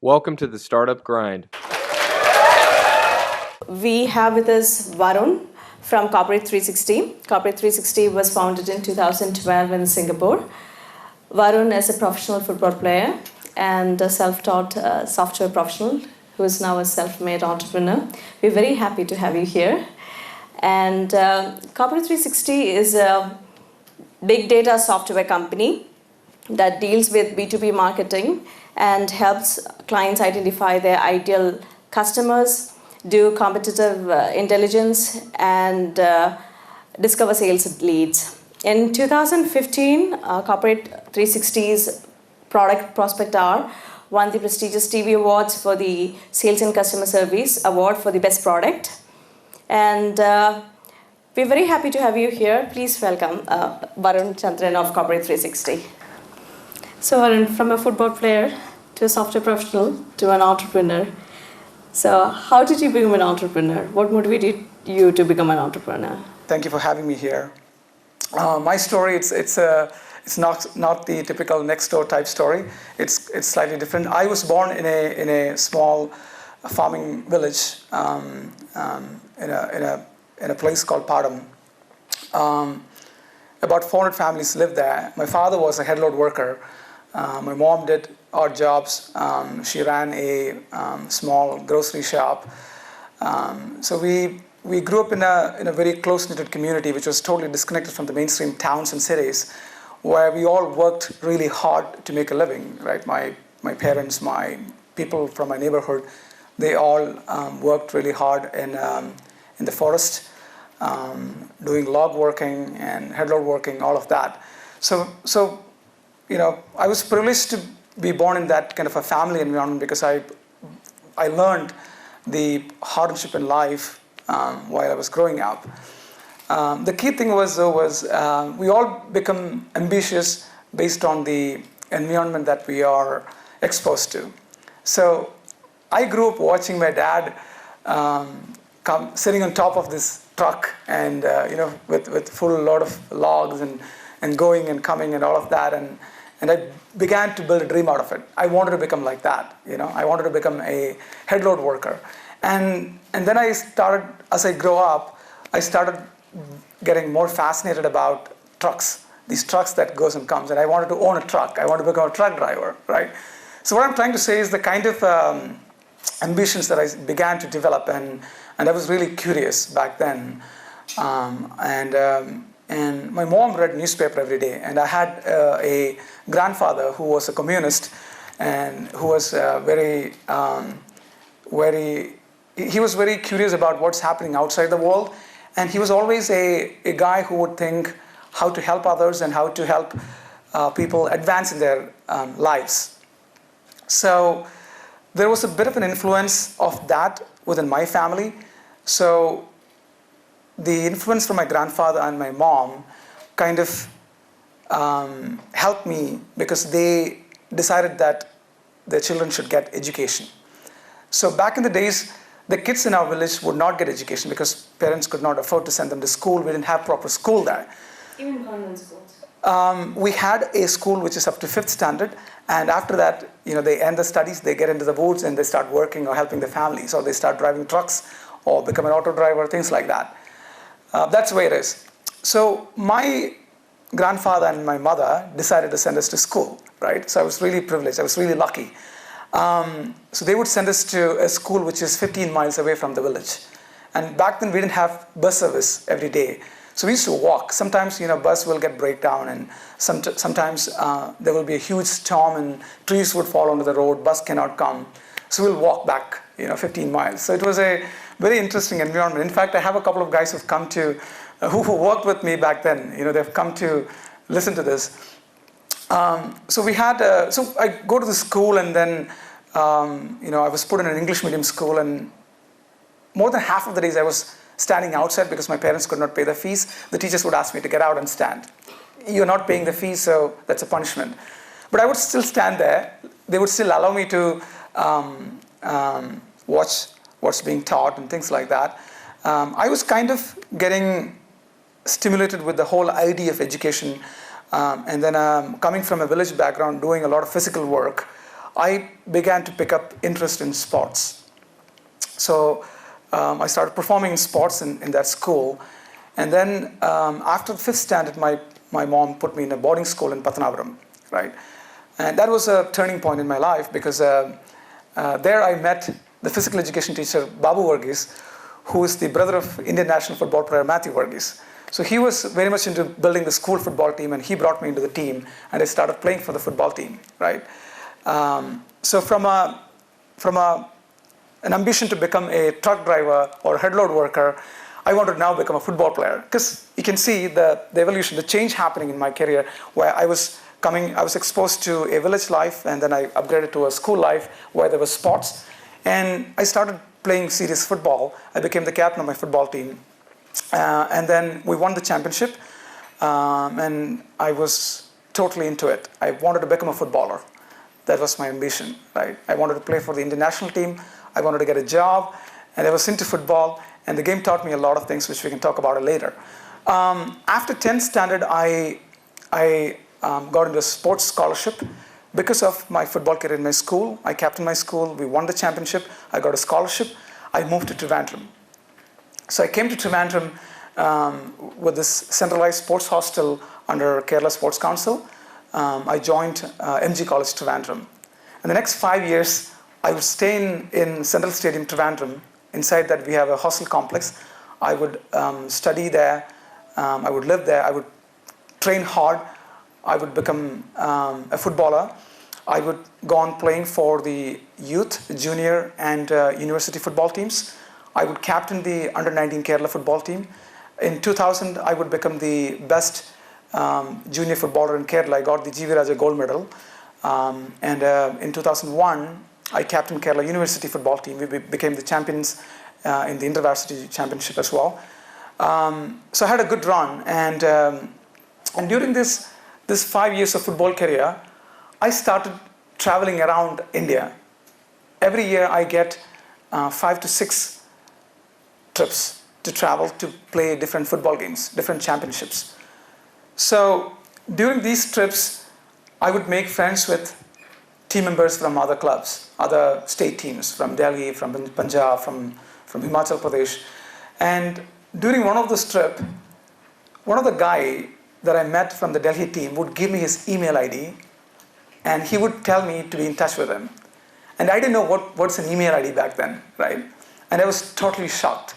Welcome to the Startup Grind. We have with us Varun from Corporate360. Corporate360 was founded in 2012 in Singapore. Varun is a professional football player and a self-taught software professional who is now a self-made entrepreneur. We're very happy to have you here. And Corporate360 is a big data software company that deals with B2B marketing and helps clients identify their ideal customers, do competitive intelligence, and discover sales leads. In 2015, Corporate360's product ProspectR won the prestigious Stevie Awards for the Sales and Customer Service Award for the Best Product. And we're very happy to have you here. Please welcome Varun Chandran of Corporate360. So Varun, from a football player to a software professional to an entrepreneur. So how did you become an entrepreneur? What motivated you to become an entrepreneur? Thank you for having me here. My story, it's not the typical next door type story. It's slightly different. I was born in a small farming village in a place called Padam. About 400 families lived there. My father was a head load worker. My mom did odd jobs. She ran a small grocery shop. So we grew up in a very close-knitted community, which was totally disconnected from the mainstream towns and cities, where we all worked really hard to make a living. Right, my parents, my people from my neighborhood, they all worked really hard in the forest, doing log working and headload working, all of that. So I was privileged to be born in that kind of a family environment because I learned the hardship in life while I was growing up. The key thing was we all become ambitious based on the environment that we are exposed to. So I grew up watching my dad sitting on top of this truck and with full load of logs and going and coming and all of that, and I began to build a dream out of it. I wanted to become like that. I wanted to become a head load worker. And then I started, as I grew up, I started getting more fascinated about trucks, these trucks that goes and comes. And I wanted to own a truck. I wanted to become a truck driver, right? So what I'm trying to say is the kind of ambitions that I began to develop, and I was really curious back then. And my mom read newspaper every day, and I had a grandfather who was a communist and who was he was very curious about what's happening outside the world, and he was always a guy who would think how to help others and how to help people advance in their lives. So there was a bit of an influence of that within my family. So the influence from my grandfather and my mom kind of helped me because they decided that their children should get education. So back in the days, the kids in our village would not get education because parents could not afford to send them to school. We didn't have proper school there. Even convent schools? We had a school which is up to 5th standard, and after that, they end the studies, they get into the woods and they start working or helping the family. So they start driving trucks or become an auto driver, things like that. That's the way it is. So my grandfather and my mother decided to send us to school, right? So I was really privileged. I was really lucky. So they would send us to a school which is 15 miles away from the village. And back then we didn't have bus service every day. So we used to walk. Sometimes, bus will get breakdown, and sometimes there will be a huge storm and trees would fall onto the road, bus cannot come. So we'll walk back, 15 miles. So it was a very interesting environment. In fact, I have a couple of guys who've come to, who worked with me back then. They've come to listen to this. So we had, so I go to the school, and then, I was put in an English medium school, and more than half of the days I was standing outside because my parents could not pay the fees. The teachers would ask me to get out and stand. You're not paying the fees, so that's a punishment. But I would still stand there. They would still allow me to watch what's being taught and things like that. I was kind of getting stimulated with the whole idea of education. And then coming from a village background, doing a lot of physical work, I began to pick up interest in sports. So I started performing in sports in that school. And then after 5th standard, my mom put me in a boarding school in Trivandrum, right? And that was a turning point in my life because there I met the physical education teacher, Babu Varghese, who is the brother of Indian national football player Matthew Varghese. So he was very much into building the school football team, and he brought me into the team, and I started playing for the football team, right? So from an ambition to become a truck driver or a head load worker, I wanted to now become a football player, because you can see the evolution, the change happening in my career, where I was exposed to a village life, and then I upgraded to a school life where there was sports, and I started playing serious football. I became the captain of my football team, and then we won the championship, and I was totally into it. I wanted to become a footballer. That was my ambition, right? I wanted to play for the Indian national team. I wanted to get a job, and I was into football, and the game taught me a lot of things, which we can talk about later. After 10th standard, I got into a sports scholarship because of my football career in my school. I captained my school. We won the championship. I got a scholarship. I moved to Trivandrum. So I came to Trivandrum with this centralized sports hostel under Kerala Sports Council. I joined MG College Trivandrum. In the next 5 years, I would stay in Central Stadium Trivandrum. Inside that, we have a hostel complex. I would study there. I would live there. I would train hard. I would become a footballer. I would go on playing for the youth, junior, and university football teams. I would captain the under-19 Kerala football team. In 2000, I would become the best junior footballer in Kerala. I got the G.V. Raja gold medal. In 2001, I captained Kerala University football team. We became the champions in the InterVarsity Championship as well. So I had a good run. And during this 5 years of football career, I started traveling around India. Every year I get 5 to 6 trips to travel to play different football games, different championships. So during these trips, I would make friends with team members from other clubs, other state teams, from Delhi, from Punjab, from Himachal Pradesh. And during one of those trips, one of the guy that I met from the Delhi team would give me his email ID, and he would tell me to be in touch with him. And I didn't know what's an email ID back then, right? And I was totally shocked.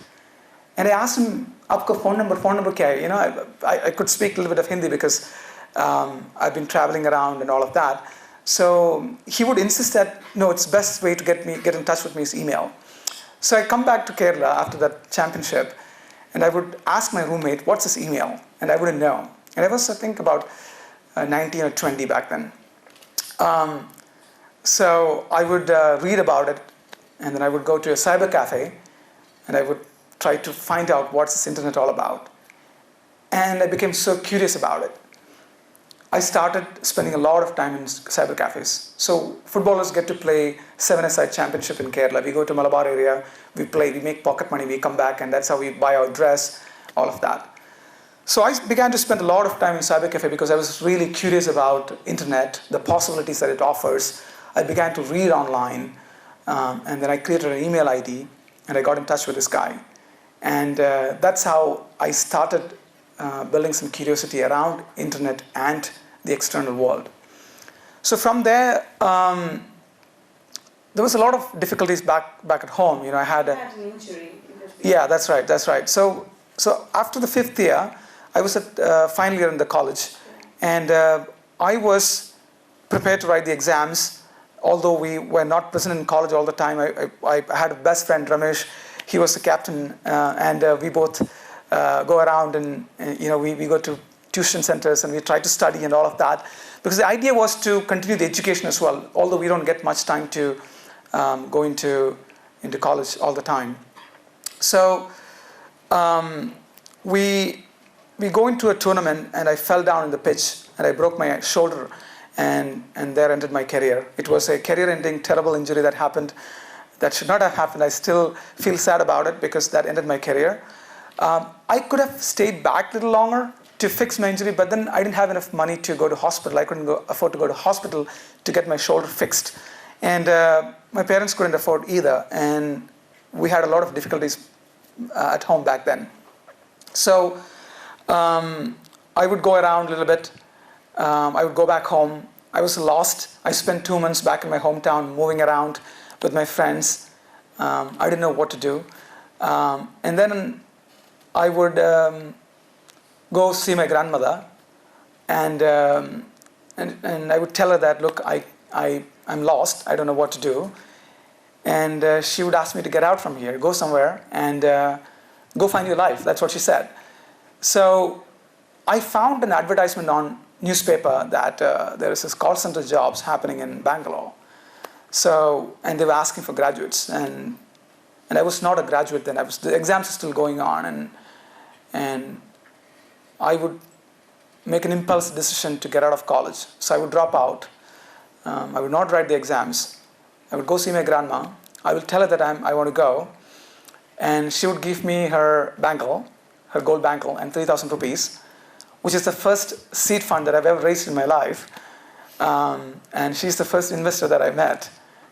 And I asked him, "Aapka phone number kya hai?" You know, I could speak a little bit of Hindi because I've been traveling around and all of that. So he would insist that, no, it's best way to get in touch with me is email. So I come back to Kerala after that championship, and I would ask my roommate, "What's his email?" And I wouldn't know. And I was, I think, about 19 or 20 back then. So I would read about it, and then I would go to a cyber cafe, and I would try to find out what's this internet all about. And I became so curious about it. I started spending a lot of time in cyber cafes. So footballers get to play 7-a-side championship in Kerala. We go to Malabar area, we play, we make pocket money, we come back, and that's how we buy our dress, all of that. So I began to spend a lot of time in cyber cafe because I was really curious about internet, the possibilities that it offers. I began to read online, and then I created an email ID, and I got in touch with this guy. And that's how I started building some curiosity around internet and the external world. So from there, there was a lot of difficulties back at home. You know, I had an injury. Yeah, that's right. So after the 5th year, I was at final year in the college, and I was prepared to write the exams. Although we were not present in college all the time, I had a best friend, Ramesh. He was the captain, and we both go around and we go to tuition centers and we try to study and all of that, because the idea was to continue the education as well, although we don't get much time to go into college all the time. So we go into a tournament, and I fell down in the pitch and I broke my shoulder, and there ended my career. It was a career-ending, terrible injury that happened that should not have happened. I still feel sad about it because that ended my career. I could have stayed back a little longer to fix my injury, but then I didn't have enough money to go to hospital. I couldn't afford to go to hospital to get my shoulder fixed. And my parents couldn't afford either, and we had a lot of difficulties at home back then. So I would go around a little bit. I would go back home. I was lost. I spent 2 months back in my hometown moving around with my friends. I didn't know what to do. And then I would go see my grandmother, and I would tell her that, look, I'm lost. I don't know what to do. And she would ask me to get out from here, go somewhere, and go find your life. That's what she said. So I found an advertisement on newspaper that there is this call center jobs happening in Bangalore. So, and they were asking for graduates, and I was not a graduate then. The exams are still going on, and I would make an impulse decision to get out of college. So I would drop out. I would not write the exams. I would go see my grandma. I would tell her that I want to go, and she would give me her bangle, her gold bangle, and 3,000 rupees, which is the first seed fund that I've ever raised in my life. And she's the first investor that I met.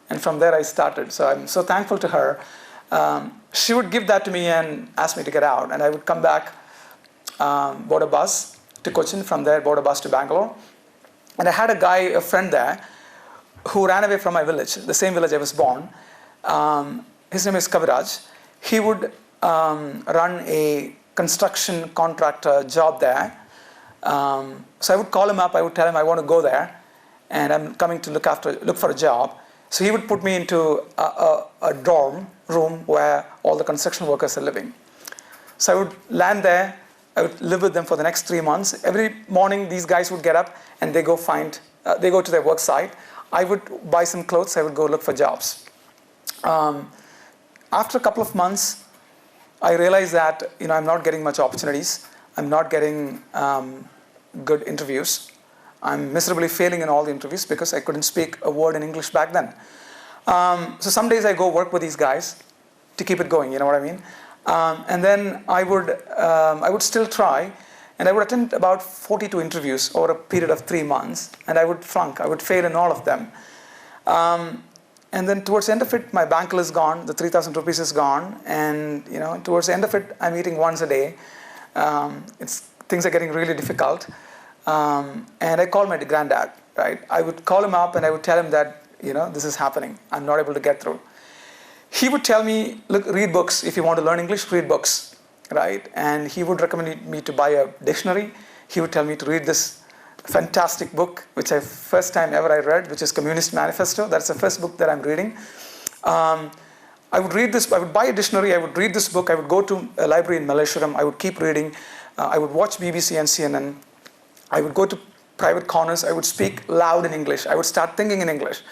And from there I started. So I'm so thankful to her. She would give that to me and ask me to get out. And I would come back, board a bus to Cochin, from there board a bus to Bangalore. And I had a friend there, who ran away from my village, the same village I was born. His name is Kaviraj. He would run a construction contractor job there. So I would call him up. I would tell him I want to go there, and I'm coming to look for a job. So he would put me into a dorm room where all the construction workers are living. So I would land there. I would live with them for the next 3 months. Every morning, these guys would get up and they go to their work site. I would buy some clothes. I would go look for jobs. After a couple of months, I realized that I'm not getting much opportunities. I'm not getting good interviews. I'm miserably failing in all the interviews because I couldn't speak a word in English back then. So some days I go work with these guys to keep it going. You know what I mean? And then I would still try, and I would attend about 42 interviews over a period of 3 months, and I would flunk. I would fail in all of them. And then towards the end of it, my bankal is gone, the 3,000 rupees is gone, and towards the end of it, I'm eating once a day. Things are getting really difficult. And I called my granddad, right? I would call him up and I would tell him that, this is happening. I'm not able to get through. He would tell me, look, read books. If you want to learn English, read books, right? And he would recommend me to buy a dictionary. He would tell me to read this fantastic book, which first time ever I read, which is Communist Manifesto. That's the first book that I'm reading. I would read this. I would buy a dictionary. I would read this book. I would go to a library in Malleshwaram. I would keep reading. I would watch BBC and CNN. I would go to private corners. I would speak loud in English. I would start thinking in English.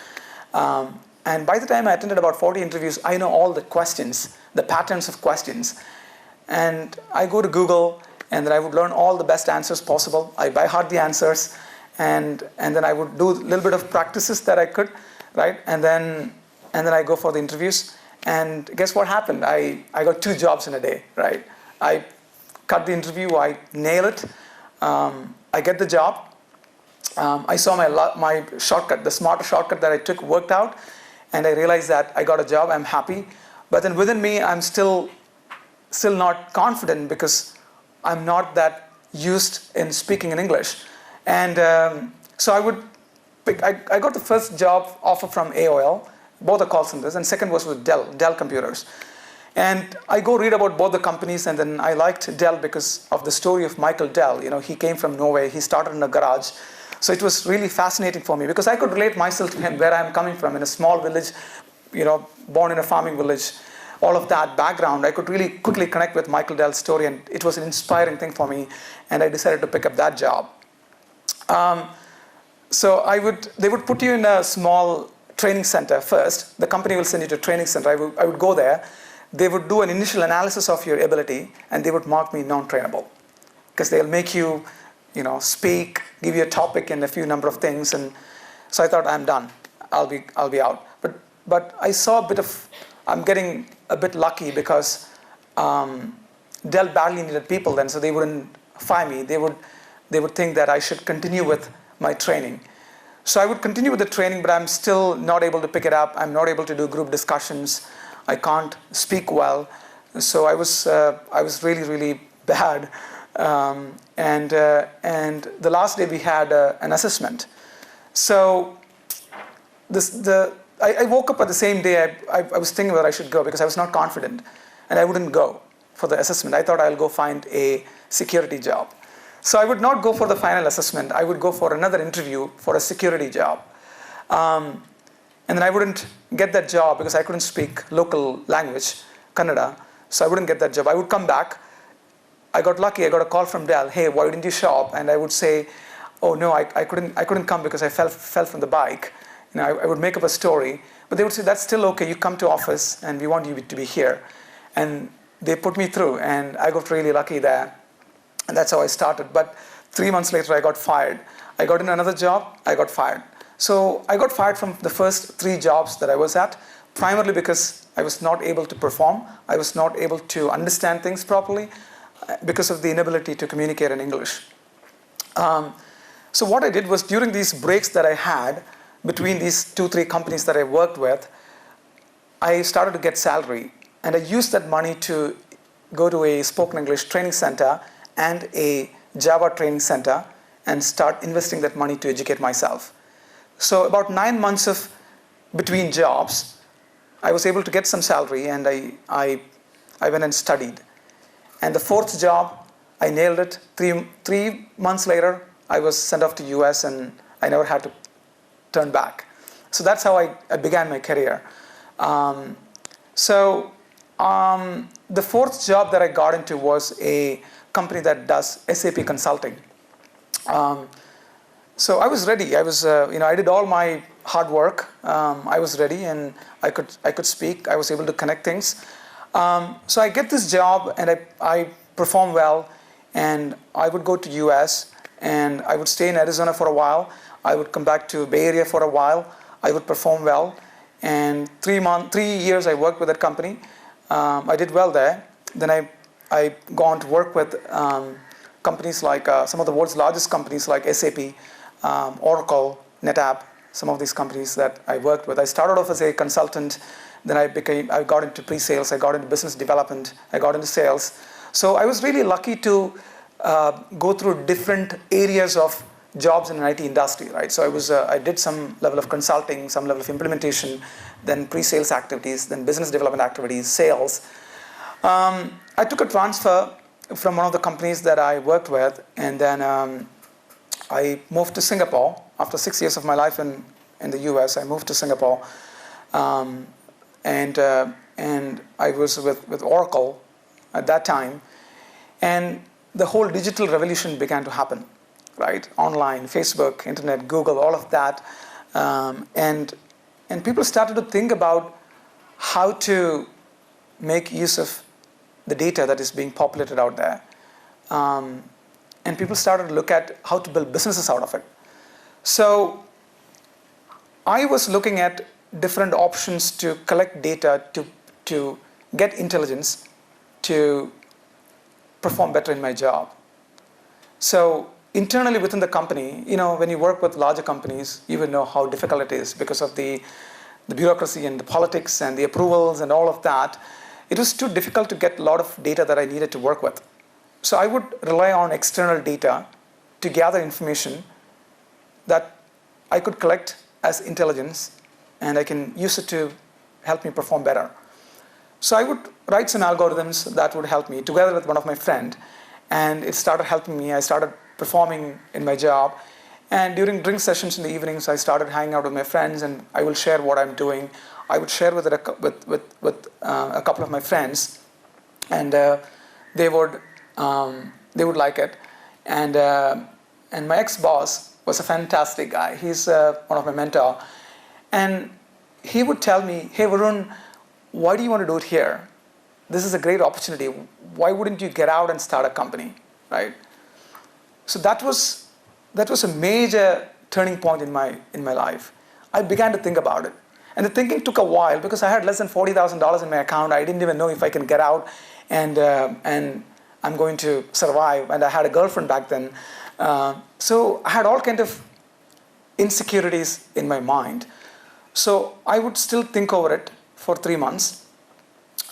And by the time I attended about 40 interviews, I know all the questions, the patterns of questions. And I go to Google, and then I would learn all the best answers possible. I by heart the answers, and then I would do a little bit of practices that I could, right? And then I go for the interviews. And guess what happened? I got 2 jobs in a day, right? I cut the interview. I nail it. I get the job. I saw my shortcut, the smarter shortcut that I took worked out, and I realized that I got a job. I'm happy, but then within me, I'm still not confident because I'm not that used in speaking in English. And so I got the first job offer from AOL, both the call centers, and second was with Dell Computers. And I go read about both the companies, and then I liked Dell because of the story of Michael Dell. He came from Norway. He started in a garage. So it was really fascinating for me because I could relate myself to him, where I'm coming from, in a small village, born in a farming village, all of that background. I could really quickly connect with Michael Dell's story, and it was an inspiring thing for me, and I decided to pick up that job. So they would put you in a small training center first. The company will send you to a training center. I would go there. They would do an initial analysis of your ability, and they would mark me non-trainable because they'll make you speak, give you a topic and a few number of things. And so I thought, I'm done. I'll be out. But I saw I'm getting a bit lucky because Dell badly needed people then, so they wouldn't fire me. They would think that I should continue with my training. So I would continue with the training, but I'm still not able to pick it up. I'm not able to do group discussions. I can't speak well. So I was really, really bad. And the last day we had an assessment. So I woke up at the same day. I was thinking whether I should go because I was not confident, and I wouldn't go for the assessment. I thought I'll go find a security job. So I would not go for the final assessment. I would go for another interview for a security job. And then I wouldn't get that job because I couldn't speak local language, Kannada. So I wouldn't get that job. I would come back. I got lucky. I got a call from Dell. Hey, why didn't you show up? And I would say, oh no, I couldn't come because I fell from the bike. I would make up a story. But they would say, that's still okay. You come to office and we want you to be here. And they put me through, and I got really lucky there. And that's how I started. But 3 months later, I got fired. I got in another job, I got fired. So I got fired from the first 3 jobs that I was at, primarily because I was not able to perform. I was not able to understand things properly because of the inability to communicate in English. So what I did was, during these breaks that I had between these 2-3 companies that I worked with, I started to get salary. And I used that money to go to a spoken English training center and a Java training center and start investing that money to educate myself. So about 9 months of between jobs, I was able to get some salary, and I went and studied. And the 4th job, I nailed it. 3 months later, I was sent off to US, and I never had to turn back. So that's how I began my career. The 4th job that I got into was a company that does SAP consulting. So I was ready. I did all my hard work. I was ready, and I could speak. I was able to connect things. So I get this job, and I perform well, and I would go to US, and I would stay in Arizona for a while. I would come back to Bay Area for a while. I would perform well, and 3 years I worked with that company. I did well there. Then I go on to work with companies like some of the world's largest companies like SAP, Oracle, NetApp, some of these companies that I worked with. I started off as a consultant, then I got into pre-sales, I got into business development, I got into sales. So I was really lucky to go through different areas of jobs in an IT industry, right? So I did some level of consulting, some level of implementation, then pre-sales activities, then business development activities, sales. I took a transfer from one of the companies that I worked with, and then I moved to Singapore. After 6 years of my life in the US, I moved to Singapore, and I was with Oracle at that time, and the whole digital revolution began to happen, right? Online, Facebook, internet, Google, all of that, and people started to think about how to make use of the data that is being populated out there. And people started to look at how to build businesses out of it. So I was looking at different options to collect data, to get intelligence, to perform better in my job. So internally within the company, when you work with larger companies, you will know how difficult it is because of the bureaucracy and the politics and the approvals and all of that. It was too difficult to get a lot of data that I needed to work with. So I would rely on external data to gather information that I could collect as intelligence, and I can use it to help me perform better. So I would write some algorithms that would help me together with one of my friends, and it started helping me. I started performing in my job, and during drink sessions in the evenings, I started hanging out with my friends, and I will share what I'm doing. I would share with a couple of my friends, and they would like it. And my ex-boss was a fantastic guy. He's one of my mentors, and he would tell me, "Hey Varun, why do you want to do it here? This is a great opportunity. Why wouldn't you get out and start a company?" Right? So that was a major turning point in my life. I began to think about it. And the thinking took a while because I had less than $40,000 in my account. I didn't even know if I can get out and I'm going to survive. And I had a girlfriend back then. So I had all kind of insecurities in my mind. So I would still think over it for 3 months,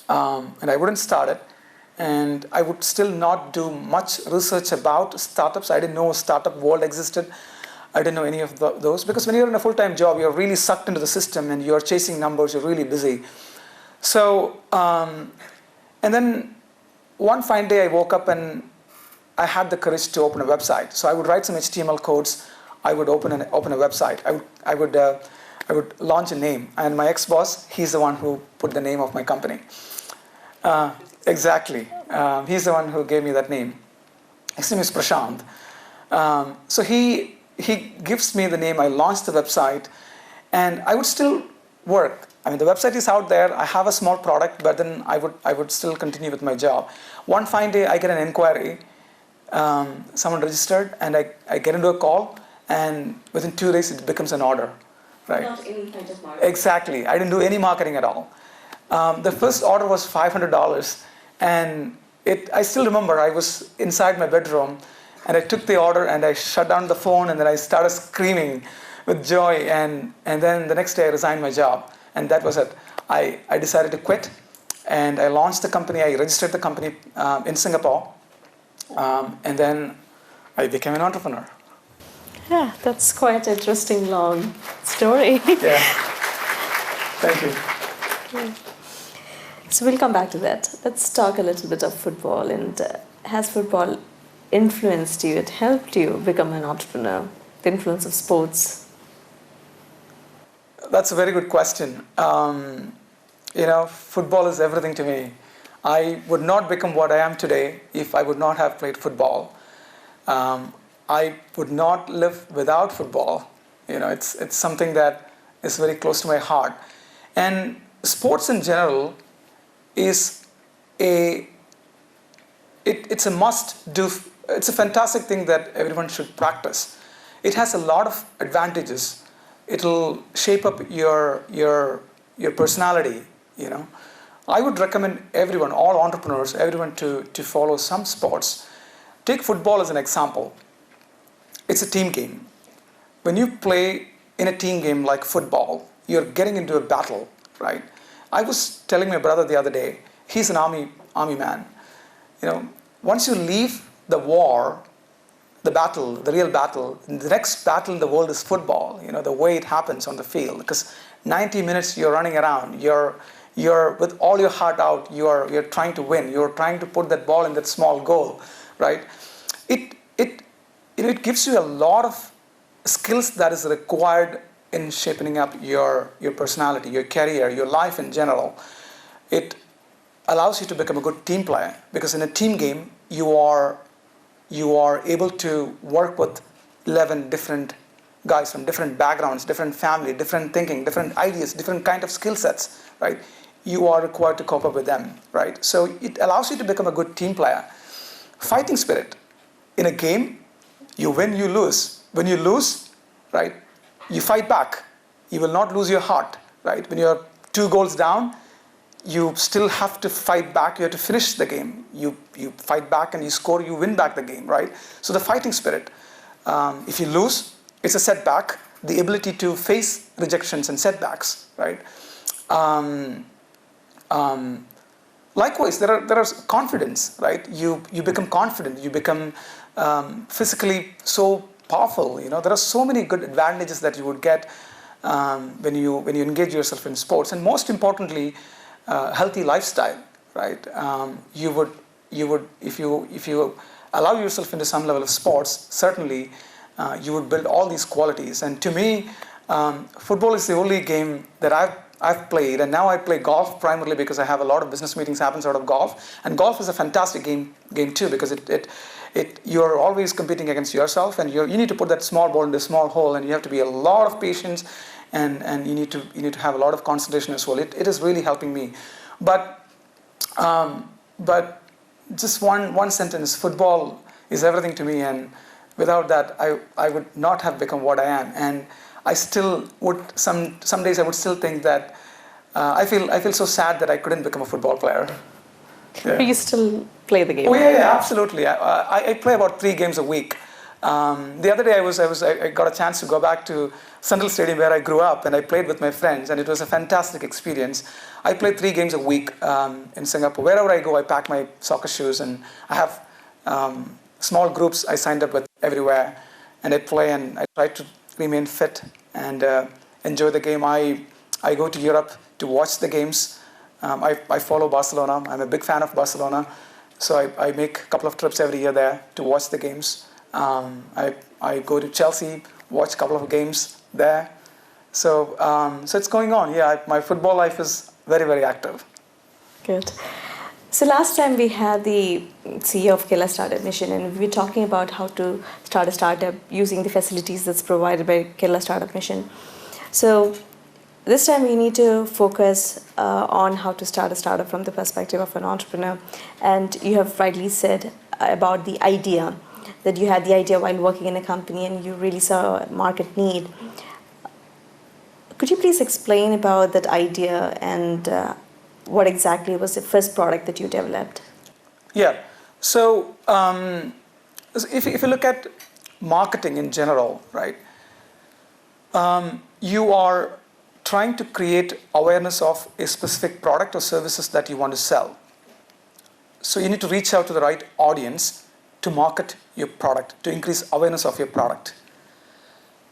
and I wouldn't start it. And I would still not do much research about startups. I didn't know a startup world existed. I didn't know any of those, because when you're in a full-time job, you're really sucked into the system and you're chasing numbers, you're really busy. So, and then one fine day I woke up and I had the courage to open a website. So I would write some HTML codes. I would open a website. I would launch a name. And my ex-boss, he's the one who put the name of my company. Exactly. He's the one who gave me that name. His name is Prashant. So he gives me the name. I launched the website, and I would still work. I mean, the website is out there. I have a small product, but then I would still continue with my job. One fine day, I get an inquiry. Someone registered, and I get into a call, and within 2 days, it becomes an order. Right? Not any kind of marketing. Exactly. I didn't do any marketing at all. The first order was $500. And I still remember I was inside my bedroom, and I took the order and I shut down the phone, and then I started screaming with joy. And then the next day I resigned my job, and that was it. I decided to quit, and I launched the company. I registered the company in Singapore, and then I became an entrepreneur. Yeah, that's quite an interesting long story. Yeah. Thank you. Yeah. So we'll come back to that. Let's talk a little bit of football. And has football influenced you? It helped you become an entrepreneur? The influence of sports? That's a very good question. Football is everything to me. I would not become what I am today if I would not have played football. I would not live without football. It's something that is very close to my heart. And sports in general is it's a must do. It's a fantastic thing that everyone should practice. It has a lot of advantages. It'll shape up your personality. I would recommend everyone, all entrepreneurs, everyone to follow some sports. Take football as an example. It's a team game. When you play in a team game like football, you're getting into a battle, right? I was telling my brother the other day, he's an army man. Once you leave the war, the battle, the real battle, the next battle in the world is football. The way it happens on the field, because 90 minutes you're running around, you're with all your heart out, you're trying to win, you're trying to put that ball in that small goal, right? It gives you a lot of skills that is required in shaping up your personality, your career, your life in general. It allows you to become a good team player, because in a team game you are able to work with 11 different guys from different backgrounds, different family, different thinking, different ideas, different kind of skill sets, right? You are required to cope up with them, right? So it allows you to become a good team player. Fighting spirit. In a game, you win, you lose. When you lose, right, you fight back. You will not lose your heart, right? When you're 2 goals down, you still have to fight back. You have to finish the game. You fight back and you score, you win back the game, right? So the fighting spirit. If you lose, it's a setback. The ability to face rejections and setbacks, right? Likewise, there are confidence, right? You become confident. You become physically so powerful. There are so many good advantages that you would get when you engage yourself in sports, and most importantly, healthy lifestyle, right? You would if you allow yourself into some level of sports, certainly you would build all these qualities. And to me, football is the only game that I've played, and now I play golf primarily because I have a lot of business meetings happens out of golf, and golf is a fantastic game too, because you're always competing against yourself, and you need to put that small ball into a small hole, and you have to be a lot of patience, and you need to have a lot of concentration as well. It is really helping me, but just one sentence: football is everything to me, and without that, I would not have become what I am. And I still would some days I would still think that I feel so sad that I couldn't become a football player. Yeah. But you still play the game? Oh yeah, absolutely. I play about 3 games a week. The other day I got a chance to go back to Central Stadium where I grew up, and I played with my friends, and it was a fantastic experience. I play 3 games a week in Singapore. Wherever I go, I pack my soccer shoes, and I have small groups I signed up with everywhere, and I play, and I try to remain fit and enjoy the game. I go to Europe to watch the games. I follow Barcelona. I'm a big fan of Barcelona, so I make a couple of trips every year there to watch the games. I go to Chelsea, watch a couple of games there. So it's going on. Yeah, my football life is very, very active. Good. So last time we had the CEO of Killer Startup Mission, and we were talking about how to start a startup using the facilities that's provided by Killer Startup Mission. So this time we need to focus on how to start a startup from the perspective of an entrepreneur. And you have rightly said about the idea, that you had the idea while working in a company and you really saw a market need. Could you please explain about that idea and what exactly was the first product that you developed? Yeah. So if you look at marketing in general, right, you are trying to create awareness of a specific product or services that you want to sell. So you need to reach out to the right audience to market your product, to increase awareness of your product.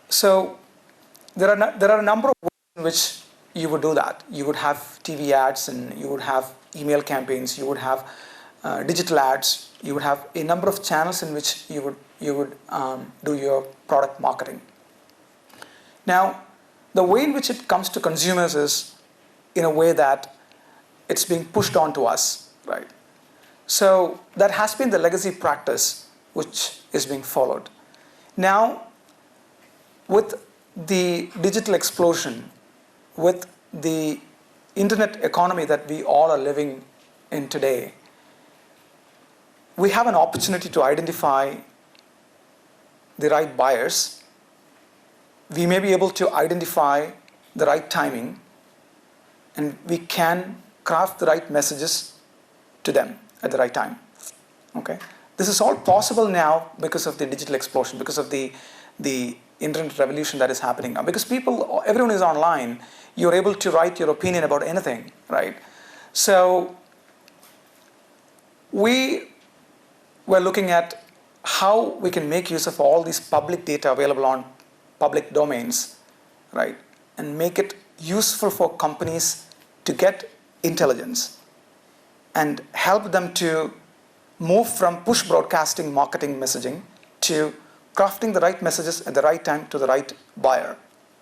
So there are a number of ways in which you would do that. You would have TV ads, and you would have email campaigns, you would have digital ads, you would have a number of channels in which you would do your product marketing. Now, the way in which it comes to consumers is in a way that it's being pushed on to us, right? So that has been the legacy practice which is being followed. Now, with the digital explosion, with the internet economy that we all are living in today, we have an opportunity to identify the right buyers. We may be able to identify the right timing, and we can craft the right messages to them at the right time. Okay? This is all possible now because of the digital explosion, because of the internet revolution that is happening now. Because everyone is online, you're able to write your opinion about anything, right? So we were looking at how we can make use of all these public data available on public domains, right, and make it useful for companies to get intelligence and help them to move from push broadcasting marketing messaging to crafting the right messages at the right time to the right buyer,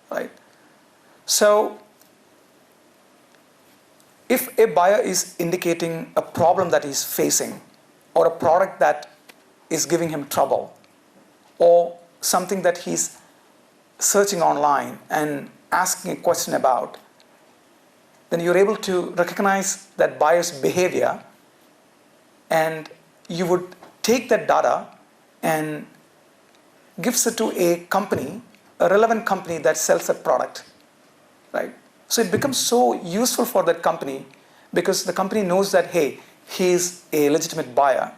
right? So if a buyer is indicating a problem that he's facing, or a product that is giving him trouble, or something that he's searching online and asking a question about, then you're able to recognize that buyer's behavior, and you would take that data and gives it to a company, a relevant company that sells that product, right? So it becomes so useful for that company because the company knows that, hey, he's a legitimate buyer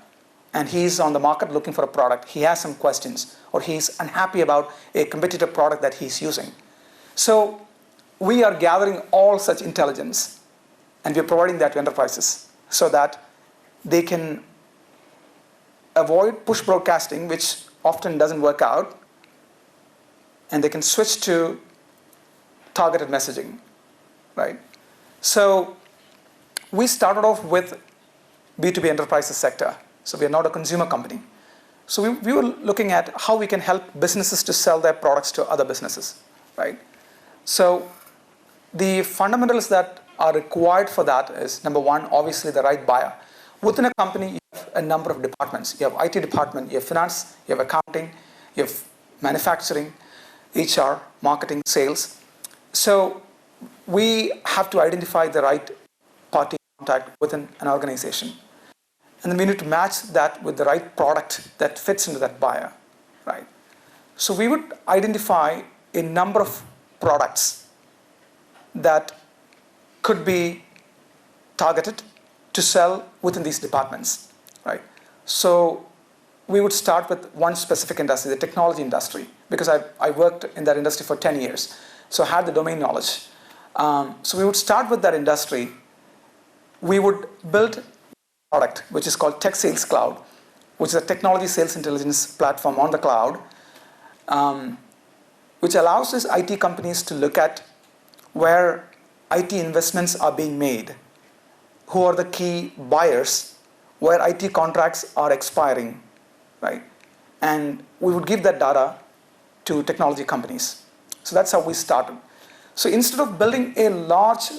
and he's on the market looking for a product. He has some questions, or he's unhappy about a competitor product that he's using. So we are gathering all such intelligence, and we're providing that to enterprises so that they can avoid push broadcasting, which often doesn't work out, and they can switch to targeted messaging, right? So we started off with B2B enterprises sector. So we are not a consumer company. So we were looking at how we can help businesses to sell their products to other businesses, right? So the fundamentals that are required for that is, number one, obviously the right buyer. Within a company, you have a number of departments. You have IT department, you have finance, you have accounting, you have manufacturing, HR, marketing, sales. So we have to identify the right party contact within an organization. And then we need to match that with the right product that fits into that buyer, right? So we would identify a number of products that could be targeted to sell within these departments, right? So we would start with one specific industry, the technology industry, because I worked in that industry for 10 years. So I had the domain knowledge. So we would start with that industry. We would build a product, which is called Tech Sales Cloud, which is a technology sales intelligence platform on the cloud, which allows these IT companies to look at where IT investments are being made, who are the key buyers, where IT contracts are expiring, right? And we would give that data to technology companies. So that's how we started. So instead of building a large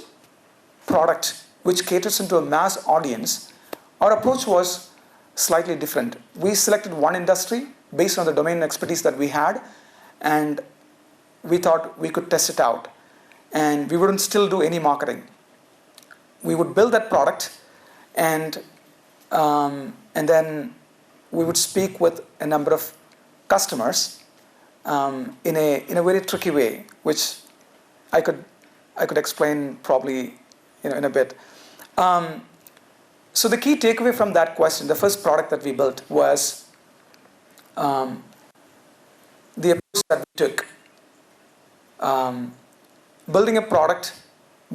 product which caters into a mass audience, our approach was slightly different. We selected one industry based on the domain expertise that we had, and we thought we could test it out. And we wouldn't still do any marketing. We would build that product, and then we would speak with a number of customers in a very tricky way, which I could explain probably in a bit. So the key takeaway from that question, the first product that we built, was the approach that we took. Building a product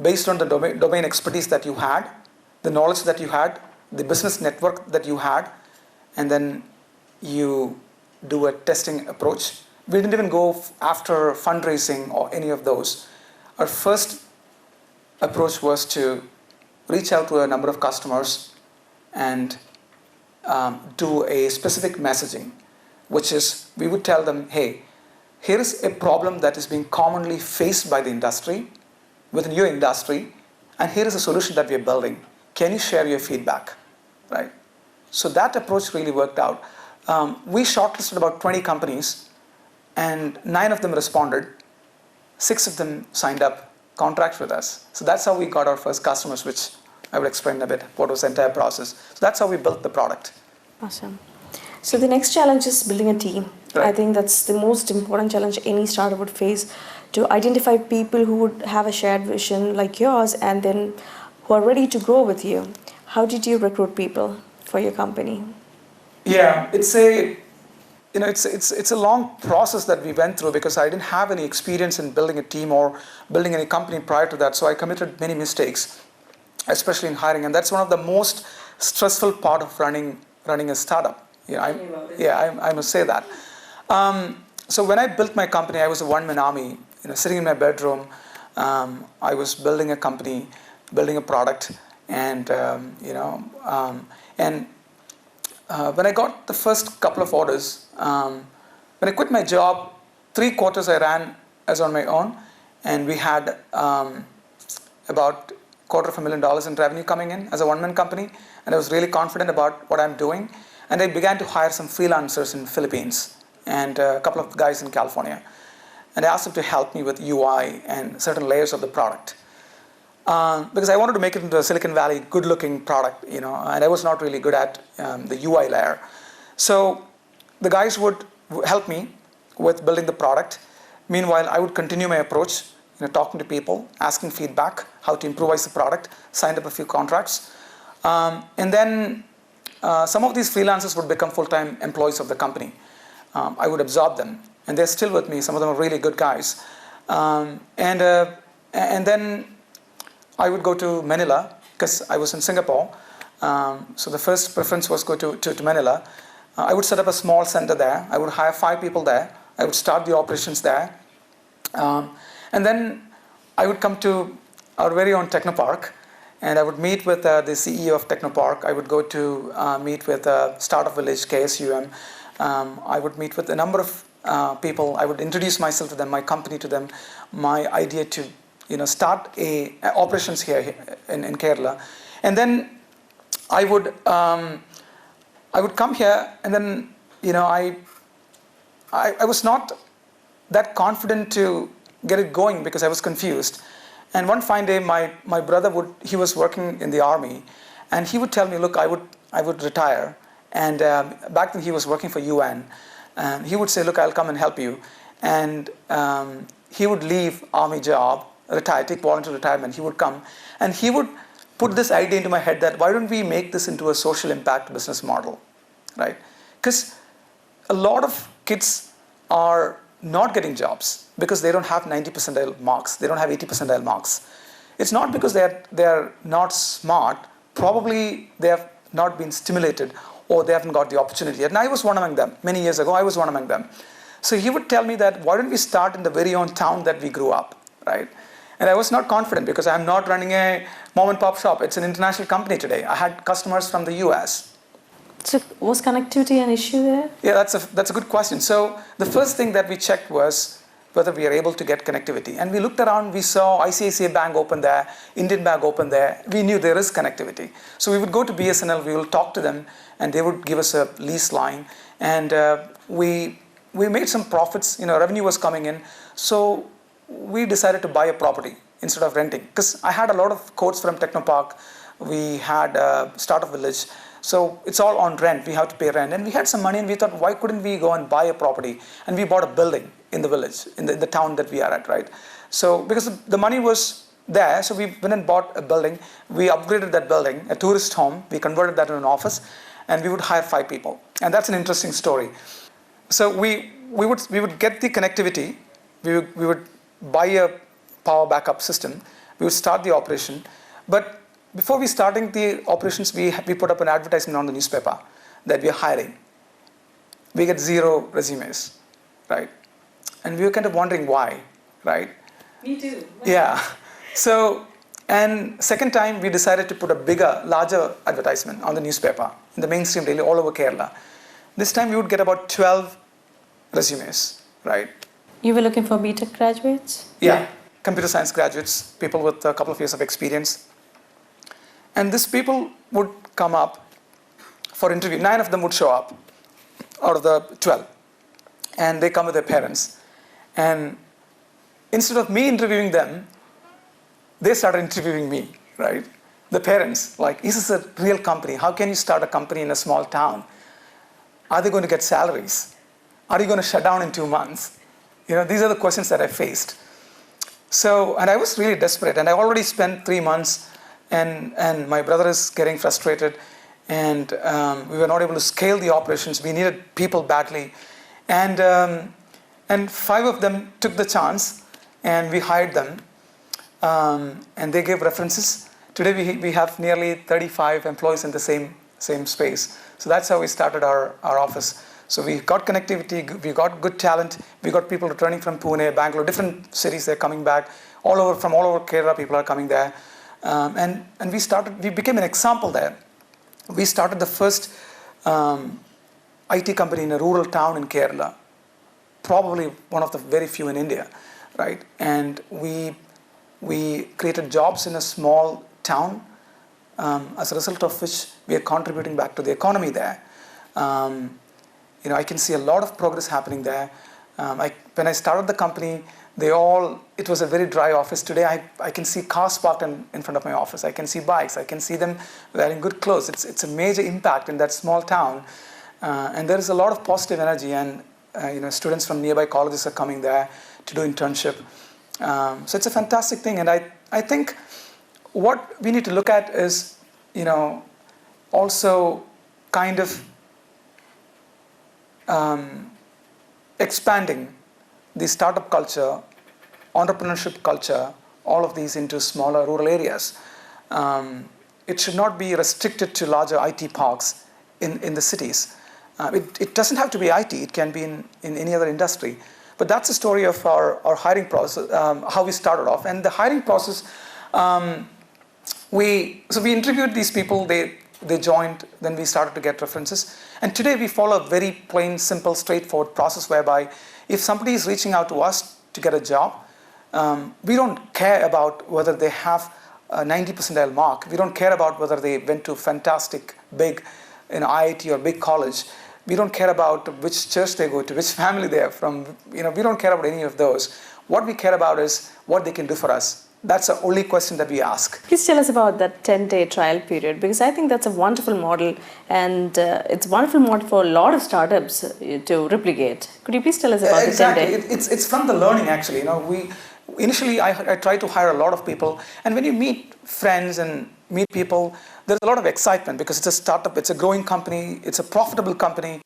based on the domain expertise that you had, the knowledge that you had, the business network that you had, and then you do a testing approach. We didn't even go after fundraising or any of those. Our first approach was to reach out to a number of customers and do a specific messaging, which is we would tell them, hey, here is a problem that is being commonly faced by the industry, within your industry, and here is a solution that we are building. Can you share your feedback, right? So that approach really worked out. We shortlisted about 20 companies, and 9 of them responded. 6 of them signed up contracts with us. So that's how we got our first customers, which I will explain in a bit what was the entire process. So that's how we built the product. Awesome. So the next challenge is building a team. Right. I think that's the most important challenge any startup would face, to identify people who would have a shared vision like yours and then who are ready to grow with you. How did you recruit people for your company? Yeah, it's a long process that we went through because I didn't have any experience in building a team or building any company prior to that. So I committed many mistakes, especially in hiring, and that's one of the most stressful part of running a startup. I must say that. So when I built my company, I was a one-man army. Sitting in my bedroom, I was building a company, building a product, and when I got the first couple of orders, when I quit my job, 3 quarters I ran as on my own, and we had about $250,000 in revenue coming in as a one-man company, and I was really confident about what I'm doing. And I began to hire some freelancers in the Philippines and a couple of guys in California. And I asked them to help me with UI and certain layers of the product. Because I wanted to make it into a Silicon Valley good-looking product, and I was not really good at the UI layer. So the guys would help me with building the product. Meanwhile, I would continue my approach, talking to people, asking feedback, how to improvise the product, signed up a few contracts. And then some of these freelancers would become full-time employees of the company. I would absorb them, and they're still with me. Some of them are really good guys. And then I would go to Manila because I was in Singapore. So the first preference was go to Manila. I would set up a small center there. I would hire 5 people there. I would start the operations there. And then I would come to our very own Technopark, and I would meet with the CEO of Technopark. I would go to meet with Startup Village, KSUM. I would meet with a number of people. I would introduce myself to them, my company to them, my idea to start operations here in Kerala. And then I would come here, and then I was not that confident to get it going because I was confused. And one fine day, my brother he was working in the army, and he would tell me, look, I would retire. And back then he was working for UN, and he would say, look, I'll come and help you. And he would leave army job, retire, take voluntary retirement. He would come, and he would put this idea into my head that why don't we make this into a social impact business model, right? Because a lot of kids are not getting jobs because they don't have 90 percentile marks. They don't have 80 percentile marks. It's not because they're not smart. Probably they have not been stimulated or they haven't got the opportunity. And I was one among them. Many years ago, I was one among them. So he would tell me that, why don't we start in the very own town that we grew up, right? And I was not confident because I'm not running a mom and pop shop. It's an international company today. I had customers from the US. So was connectivity an issue there? Yeah, that's a good question. So the first thing that we checked was whether we are able to get connectivity. And we looked around, we saw ICICI Bank open there, Indian Bank open there. We knew there is connectivity. So we would go to BSNL, we will talk to them, and they would give us a lease line. And we made some profits, revenue was coming in. So we decided to buy a property instead of renting. Because I had a lot of quotes from Technopark. We had Startup Village. So it's all on rent. We have to pay rent. And we had some money and we thought, why couldn't we go and buy a property? And we bought a building in the village, in the town that we are at, right? So because the money was there, so we went and bought a building. We upgraded that building, a tourist home. We converted that into an office and we would hire 5 people. And that's an interesting story. So we would get the connectivity. We would buy a power backup system. We would start the operation. But before we starting the operations, we put up an advertisement on the newspaper that we are hiring. We get 0 resumes, right? And we were kind of wondering why, right? Me too. Yeah. So, and second time we decided to put a larger advertisement on the newspaper in the mainstream daily all over Kerala. This time we would get about 12 resumes, right? You were looking for BTech graduates? Yeah, computer science graduates, people with a couple of years of experience. And these people would come up for interview. 9 of them would show up out of the 12. And they come with their parents. And instead of me interviewing them, they started interviewing me, right? The parents, like, is this a real company? How can you start a company in a small town? Are they going to get salaries? Are you going to shut down in 2 months? These are the questions that I faced. So, and I was really desperate. And I already spent 3 months and my brother is getting frustrated. And we were not able to scale the operations. We needed people badly. And 5 of them took the chance, and we hired them, and they gave references. Today we have nearly 35 employees in the same space. So that's how we started our office. So we got connectivity, we got good talent, we got people returning from Pune, Bangalore, different cities. They're coming back from all over Kerala. People are coming there, and we became an example there. We started the first IT company in a rural town in Kerala. Probably one of the very few in India, right? And we created jobs in a small town, as a result of which we are contributing back to the economy there. I can see a lot of progress happening there. When I started the company, it was a very dry office. Today, I can see cars parked in front of my office. I can see bikes. I can see them wearing good clothes. It's a major impact in that small town. And there is a lot of positive energy, and students from nearby colleges are coming there to do internship. So it's a fantastic thing. And I think what we need to look at is, also kind of expanding the startup culture, entrepreneurship culture, all of these into smaller rural areas. It should not be restricted to larger IT parks in the cities. It doesn't have to be IT. It can be in any other industry. But that's the story of our hiring process, how we started off. And the hiring process, we interviewed these people. They joined. Then we started to get references. And today we follow a very plain, simple, straightforward process whereby if somebody is reaching out to us to get a job, we don't care about whether they have a 90 percentile mark. We don't care about whether they went to fantastic, big, IIT or big college. We don't care about which church they go to, which family they are from. We don't care about any of those. What we care about is what they can do for us. That's the only question that we ask. Please tell us about that 10-day trial period, because I think that's a wonderful model, and it's a wonderful model for a lot of startups to replicate. Could you please tell us about exactly. the 10-day? It's from the learning, actually. Initially, I tried to hire a lot of people, and when you meet friends and meet people, there's a lot of excitement because it's a startup, it's a growing company, it's a profitable company.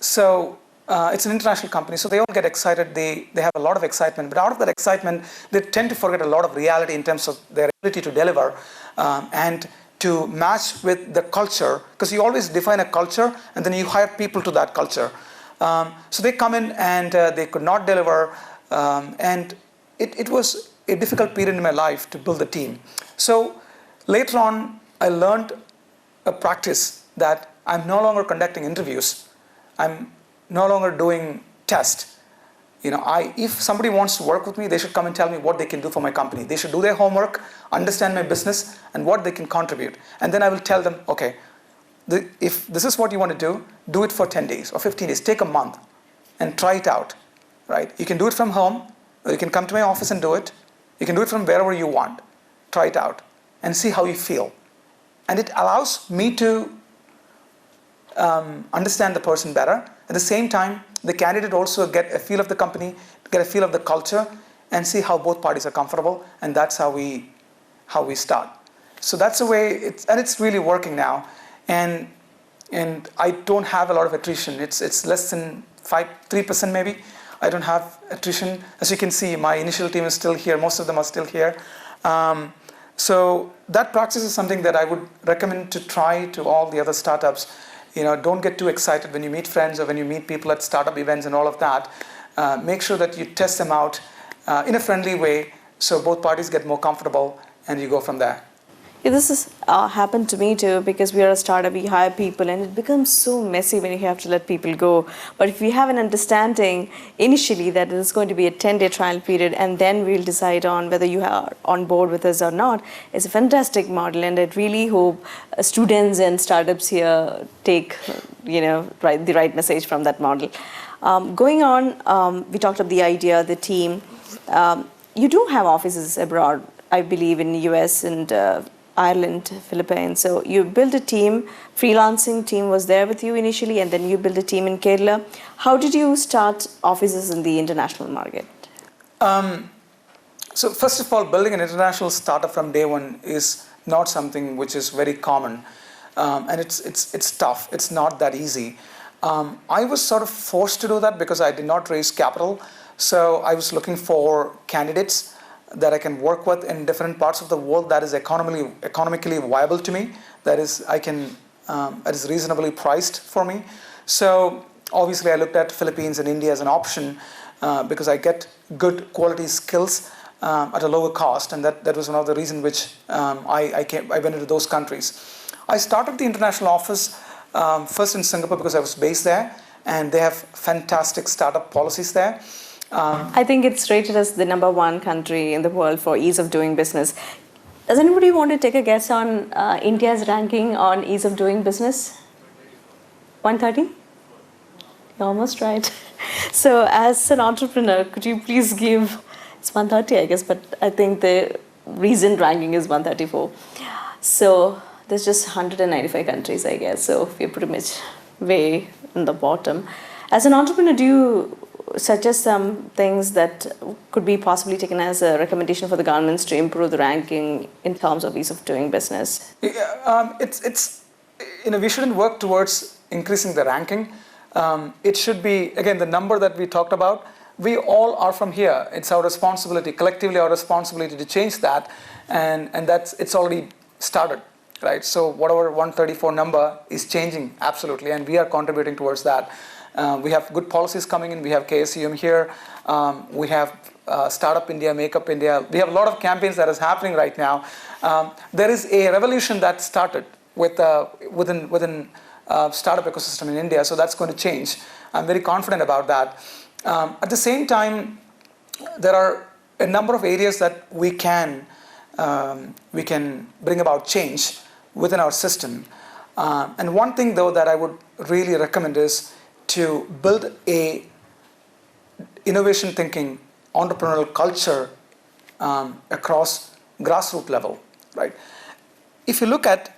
So it's an international company, so they all get excited. They have a lot of excitement, but out of that excitement, they tend to forget a lot of reality in terms of their ability to deliver and to match with the culture, because you always define a culture and then you hire people to that culture. So they come in and they could not deliver, and it was a difficult period in my life to build the team. So later on, I learned a practice that I'm no longer conducting interviews. I'm no longer doing tests. If somebody wants to work with me, they should come and tell me what they can do for my company. They should do their homework, understand my business, and what they can contribute. And then I will tell them, okay, if this is what you want to do it for 10 days or 15 days. Take a month and try it out, right? You can do it from home, or you can come to my office and do it. You can do it from wherever you want. Try it out and see how you feel. And it allows me to understand the person better. At the same time, the candidate also get a feel of the company, get a feel of the culture, and see how both parties are comfortable. And that's how we start. So that's the way it's really working now. And I don't have a lot of attrition. It's less than 3% maybe. I don't have attrition. As you can see, my initial team is still here. Most of them are still here. So that practice is something that I would recommend to try to all the other startups. Don't get too excited when you meet friends or when you meet people at startup events and all of that. Make sure that you test them out in a friendly way so both parties get more comfortable and you go from there. Yeah, this has happened to me too, because we are a startup, we hire people and it becomes so messy when you have to let people go. But if we have an understanding initially that it is going to be a 10-day trial period and then we'll decide on whether you are on board with us or not, it's a fantastic model, and I really hope students and startups here take the right message from that model. Going on, we talked about the idea, the team. You do have offices abroad, I believe, in the US and Ireland, Philippines. So you built a team, freelancing team was there with you initially, and then you built a team in Kerala. How did you start offices in the international market? So first of all, building an international startup from day one is not something which is very common. And it's tough. It's not that easy. I was sort of forced to do that because I did not raise capital. So I was looking for candidates that I can work with in different parts of the world that is economically viable to me, that is reasonably priced for me. So obviously I looked at Philippines and India as an option because I get good quality skills at a lower cost, and that was one of the reasons which I went into those countries. I started the international office first in Singapore because I was based there, and they have fantastic startup policies there. I think it's rated as the #1 country in the world for ease of doing business. Does anybody want to take a guess on India's ranking on ease of doing business? 130? You're almost right. So as an entrepreneur, could you please give, it's 130 I guess, but I think the recent ranking is 134. So there's just 195 countries, I guess. So we're pretty much way in the bottom. As an entrepreneur, do you suggest some things that could be possibly taken as a recommendation for the governments to improve the ranking in terms of ease of doing business? We shouldn't work towards increasing the ranking. It should be, again, the number that we talked about. We all are from here. It's our responsibility, collectively our responsibility to change that, and it's already started, right? So whatever 134 number is changing, absolutely, and we are contributing towards that. We have good policies coming in. We have KSUM here. We have Startup India, Make Up India. We have a lot of campaigns that is happening right now. There is a revolution that started within startup ecosystem in India, so that's going to change. I'm very confident about that. At the same time, there are a number of areas that we can bring about change within our system. And one thing, though, that I would really recommend is to build a innovation thinking entrepreneurial culture across grassroots level, right? If you look at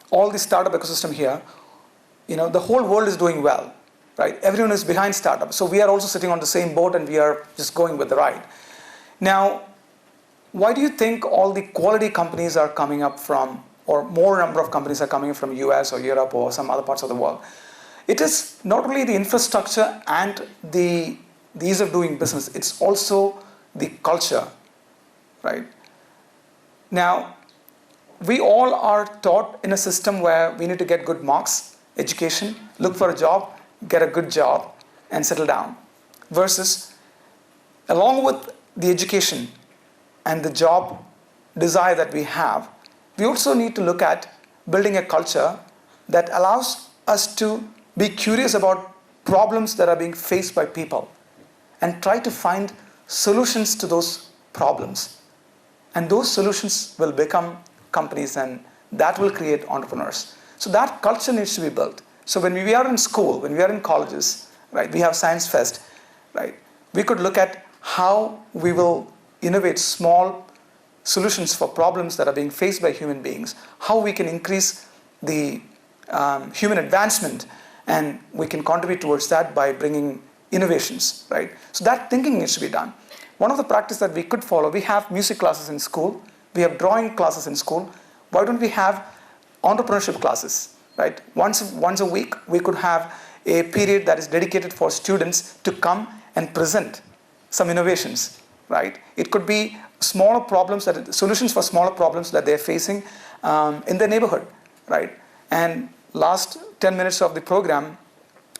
all the startup ecosystem here, the whole world is doing well, right? Everyone is behind startup. So we are also sitting on the same boat and we are just going with the ride. Now, why do you think all the quality companies are coming up from, or more number of companies are coming from US or Europe or some other parts of the world? it is not only the infrastructure and the ease of doing business, it's also the culture, right? Now, we all are taught in a system where we need to get good marks, education, look for a job, get a good job, and settle down. Versus, along with the education and the job desire that we have, we also need to look at building a culture that allows us to be curious about problems that are being faced by people and try to find solutions to those problems. And those solutions will become companies, and that will create entrepreneurs. So that culture needs to be built. So when we are in school, when we are in colleges, right, we have Science Fest, right, we could look at how we will innovate small solutions for problems that are being faced by human beings, how we can increase the human advancement, and we can contribute towards that by bringing innovations, right? So that thinking needs to be done. One of the practices that we could follow, we have music classes in school, we have drawing classes in school. Why don't we have entrepreneurship classes, right? Once a week, we could have a period that is dedicated for students to come and present some innovations, right? It could be smaller problems, solutions for smaller problems that they're facing in their neighborhood, right? And last 10 minutes of the program,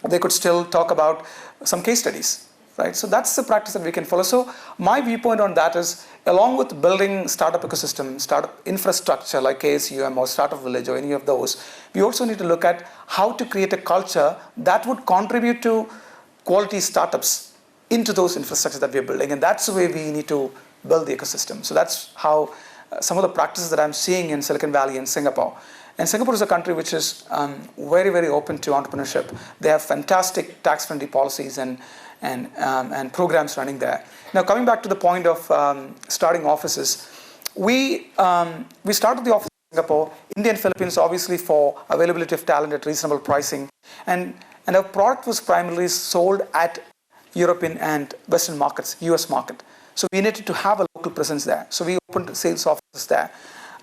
they could still talk about some case studies, right? So that's the practice that we can follow. So my viewpoint on that is, along with building startup ecosystem, startup infrastructure like KSUM or Startup Village or any of those, we also need to look at how to create a culture that would contribute to quality startups into those infrastructures that we're building. And that's the way we need to build the ecosystem. So that's how some of the practices that I'm seeing in Silicon Valley and Singapore. And Singapore is a country which is very, very open to entrepreneurship. They have fantastic tax-friendly policies and programs running there. Now, coming back to the point of starting offices, we started the office in Singapore, India and Philippines, obviously for availability of talent at reasonable pricing. And our product was primarily sold at European and Western markets, US market. So we needed to have a local presence there. So we opened sales offices there.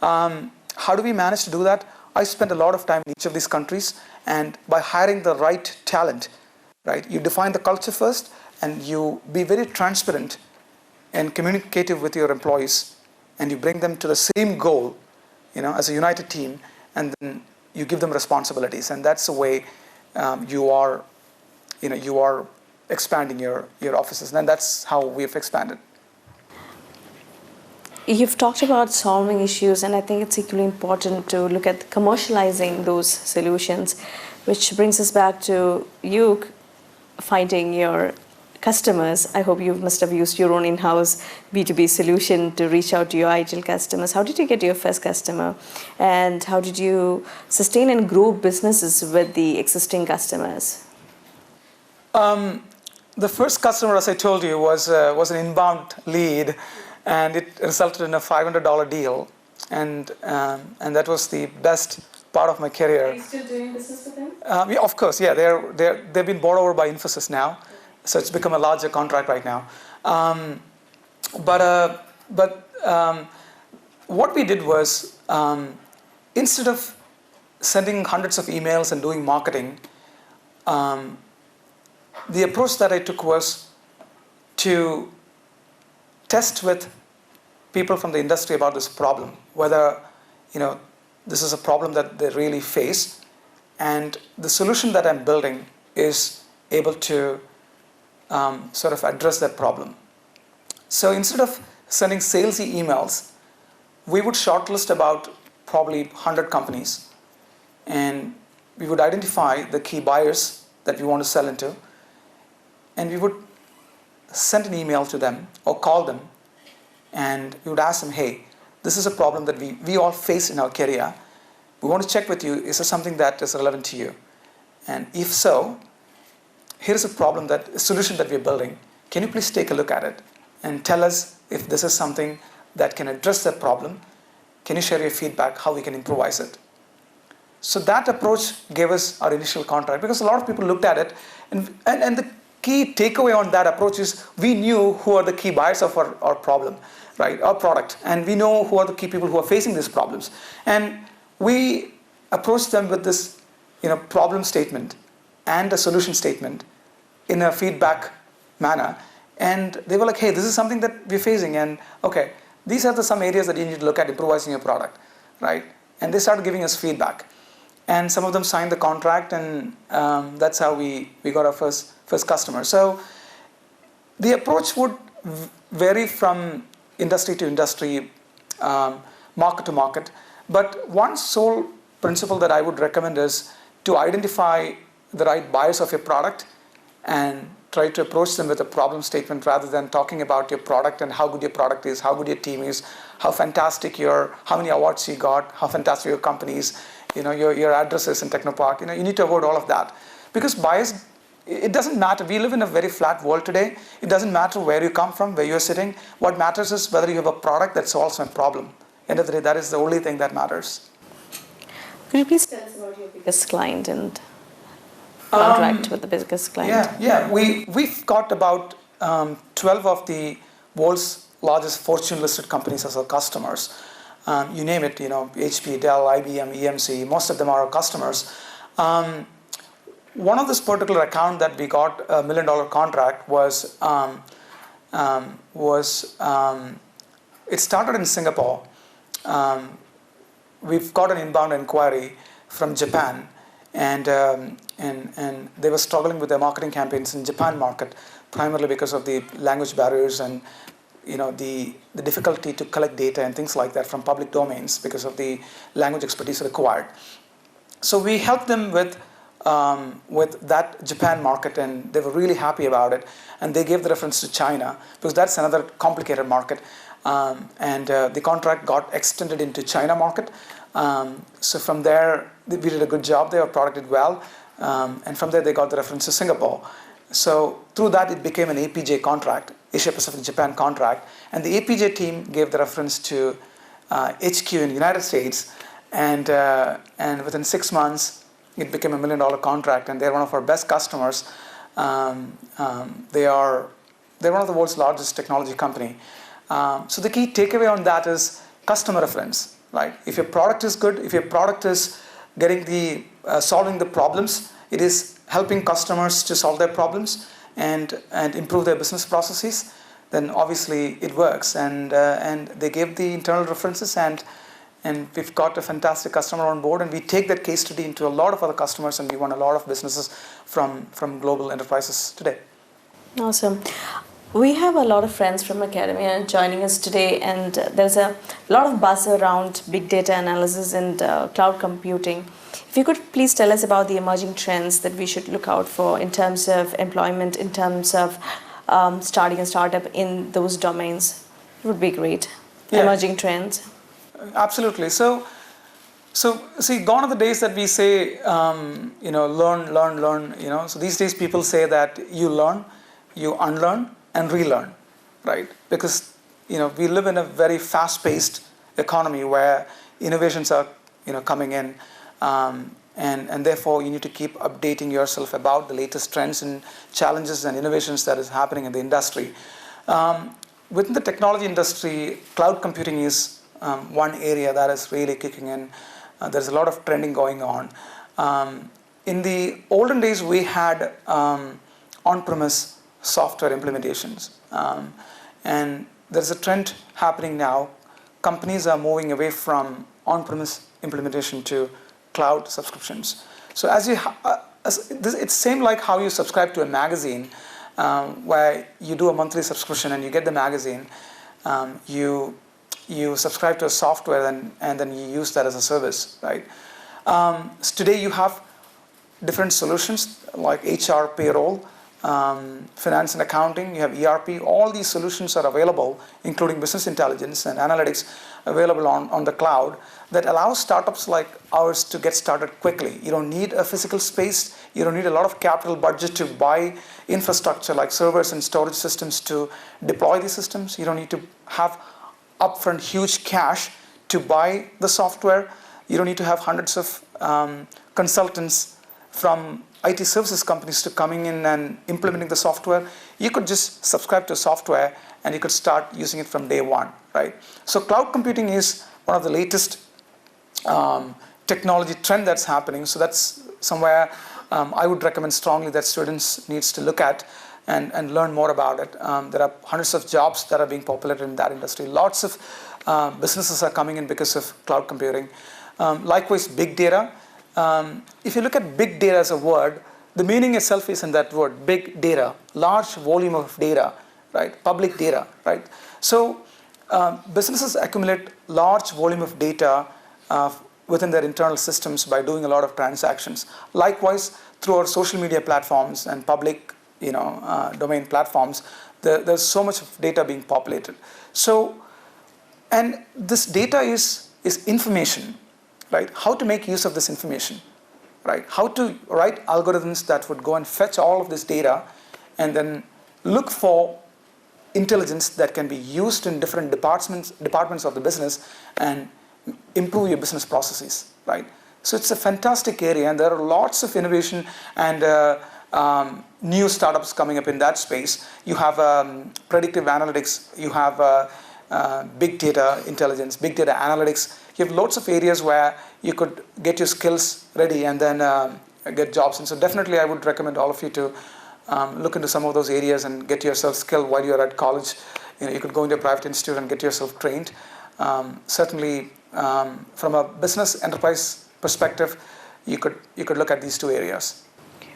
How do we manage to do that? I spent a lot of time in each of these countries, and by hiring the right talent, right? You define the culture first, and you be very transparent and communicative with your employees, and you bring them to the same goal, as a united team, and then you give them responsibilities, and that's the way you are expanding your offices, and that's how we've expanded. You've talked about solving issues, and I think it's equally important to look at commercializing those solutions, which brings us back to you finding your customers. I hope you must have used your own in-house B2B solution to reach out to your ideal customers. How did you get your first customer, and how did you sustain and grow businesses with the existing customers? The first customer, as I told you, was an inbound lead. And it resulted in a $500 deal, and that was the best part of my career. Are you still doing business with them? Yeah, of course, yeah. They've been bought over by Infosys now, so it's become a larger contract right now. But what we did was, instead of sending hundreds of emails and doing marketing, the approach that I took was to test with people from the industry about this problem, whether this is a problem that they really face, and the solution that I'm building is able to sort of address that problem. So instead of sending salesy emails, we would shortlist about probably 100 companies, and we would identify the key buyers that we want to sell into, and we would send an email to them or call them, and we would ask them, hey, this is a problem that we all face in our career. We want to check with you, is this something that is relevant to you? And if so, here's a solution that we're building. Can you please take a look at it and tell us if this is something that can address that problem? Can you share your feedback, how we can improvise it? So that approach gave us our initial contract, because a lot of people looked at it, and the key takeaway on that approach is we knew who are the key buyers of our problem, right, our product, and we know who are the key people who are facing these problems. And we approached them with this problem statement and a solution statement in a feedback manner. And they were like, hey, this is something that we're facing, and okay, these are some areas that you need to look at improvising your product, right? And they started giving us feedback. And some of them signed the contract, and that's how we got our first customer. So the approach would vary from industry to industry, market to market. But one sole principle that I would recommend is to identify the right buyers of your product and try to approach them with a problem statement rather than talking about your product and how good your product is, how good your team is, how fantastic how many awards you got, how fantastic your company is, your addresses in Technopark. You need to avoid all of that. Because buyers, it doesn't matter. We live in a very flat world today. It doesn't matter where you come from, where you're sitting. What matters is whether you have a product that solves a problem. End of the day, that is the only thing that matters. Could you please tell us about your biggest client and contract with the biggest client? Yeah. We've got about 12 of the world's largest Fortune-listed companies as our customers. You name it, HP, Dell, IBM, EMC, most of them are our customers. One of this particular account that we got $1 million contract was it started in Singapore. We've got an inbound inquiry from Japan, and they were struggling with their marketing campaigns in Japan market, primarily because of the language barriers and the difficulty to collect data and things like that from public domains because of the language expertise required. So we helped them with that Japan market, and they were really happy about it. And they gave the reference to China because that's another complicated market. And the contract got extended into China market. So from there, we did a good job there. Our product did well. And from there, they got the reference to Singapore. So through that, it became an APJ contract, Asia Pacific Japan contract. And the APJ team gave the reference to HQ in the United States. And within 6 months, it became a $1 million contract. And they're one of our best customers. They're one of the world's largest technology company. So the key takeaway on that is customer reference, right? If your product is good, if your product is getting solving the problems, it is helping customers to solve their problems and improve their business processes, then obviously it works. And they gave the internal references, and we've got a fantastic customer on board, and we take that case study into a lot of other customers, and we won a lot of businesses from global enterprises today. Awesome. We have a lot of friends from academia joining us today, and there's a lot of buzz around big data analysis and cloud computing. If you could please tell us about the emerging trends that we should look out for in terms of employment, in terms of starting a startup in those domains, it would be great. Yeah. Emerging trends. Absolutely. So see, gone are the days that we say, learn. So these days people say that you learn, you unlearn, and relearn, right? Because we live in a very fast-paced economy where innovations are coming in, and therefore you need to keep updating yourself about the latest trends and challenges and innovations that is happening in the industry. Within the technology industry, cloud computing is one area that is really kicking in. There's a lot of trending going on. In the olden days, we had on-premise software implementations, and there's a trend happening now. Companies are moving away from on-premise implementation to cloud subscriptions. So it's same like how you subscribe to a magazine, where you do a monthly subscription and you get the magazine. You subscribe to a software and then you use that as a service, right? So today you have different solutions like HR, payroll, finance and accounting, you have ERP. All these solutions are available, including business intelligence and analytics, available on the cloud that allows startups like ours to get started quickly. You don't need a physical space. You don't need a lot of capital budget to buy infrastructure like servers and storage systems to deploy these systems. You don't need to have upfront huge cash to buy the software. You don't need to have hundreds of consultants from IT services companies to coming in and implementing the software. You could just subscribe to software and you could start using it from day one, right? So cloud computing is one of the latest technology trend that's happening. So that's somewhere I would recommend strongly that students needs to look at and learn more about it. There are hundreds of jobs that are being populated in that industry. Lots of businesses are coming in because of cloud computing. Likewise, big data. If you look at big data as a word, the meaning itself is in that word, big data, large volume of data, right? Public data, right? So businesses accumulate large volume of data within their internal systems by doing a lot of transactions. Likewise, through our social media platforms and public domain platforms, there's so much of data being populated. So, and this data is information, right? How to make use of this information, right? How to write algorithms that would go and fetch all of this data and then look for intelligence that can be used in different departments of the business and improve your business processes, right? So it's a fantastic area, and there are lots of innovation and new startups coming up in that space. You have predictive analytics, you have big data intelligence, big data analytics. You have lots of areas where you could get your skills ready and then get jobs. And so definitely I would recommend all of you to look into some of those areas and get yourself skilled while you're at college. You could go into a private institute and get yourself trained. Certainly, from a business enterprise perspective, you could look at these two areas. Okay.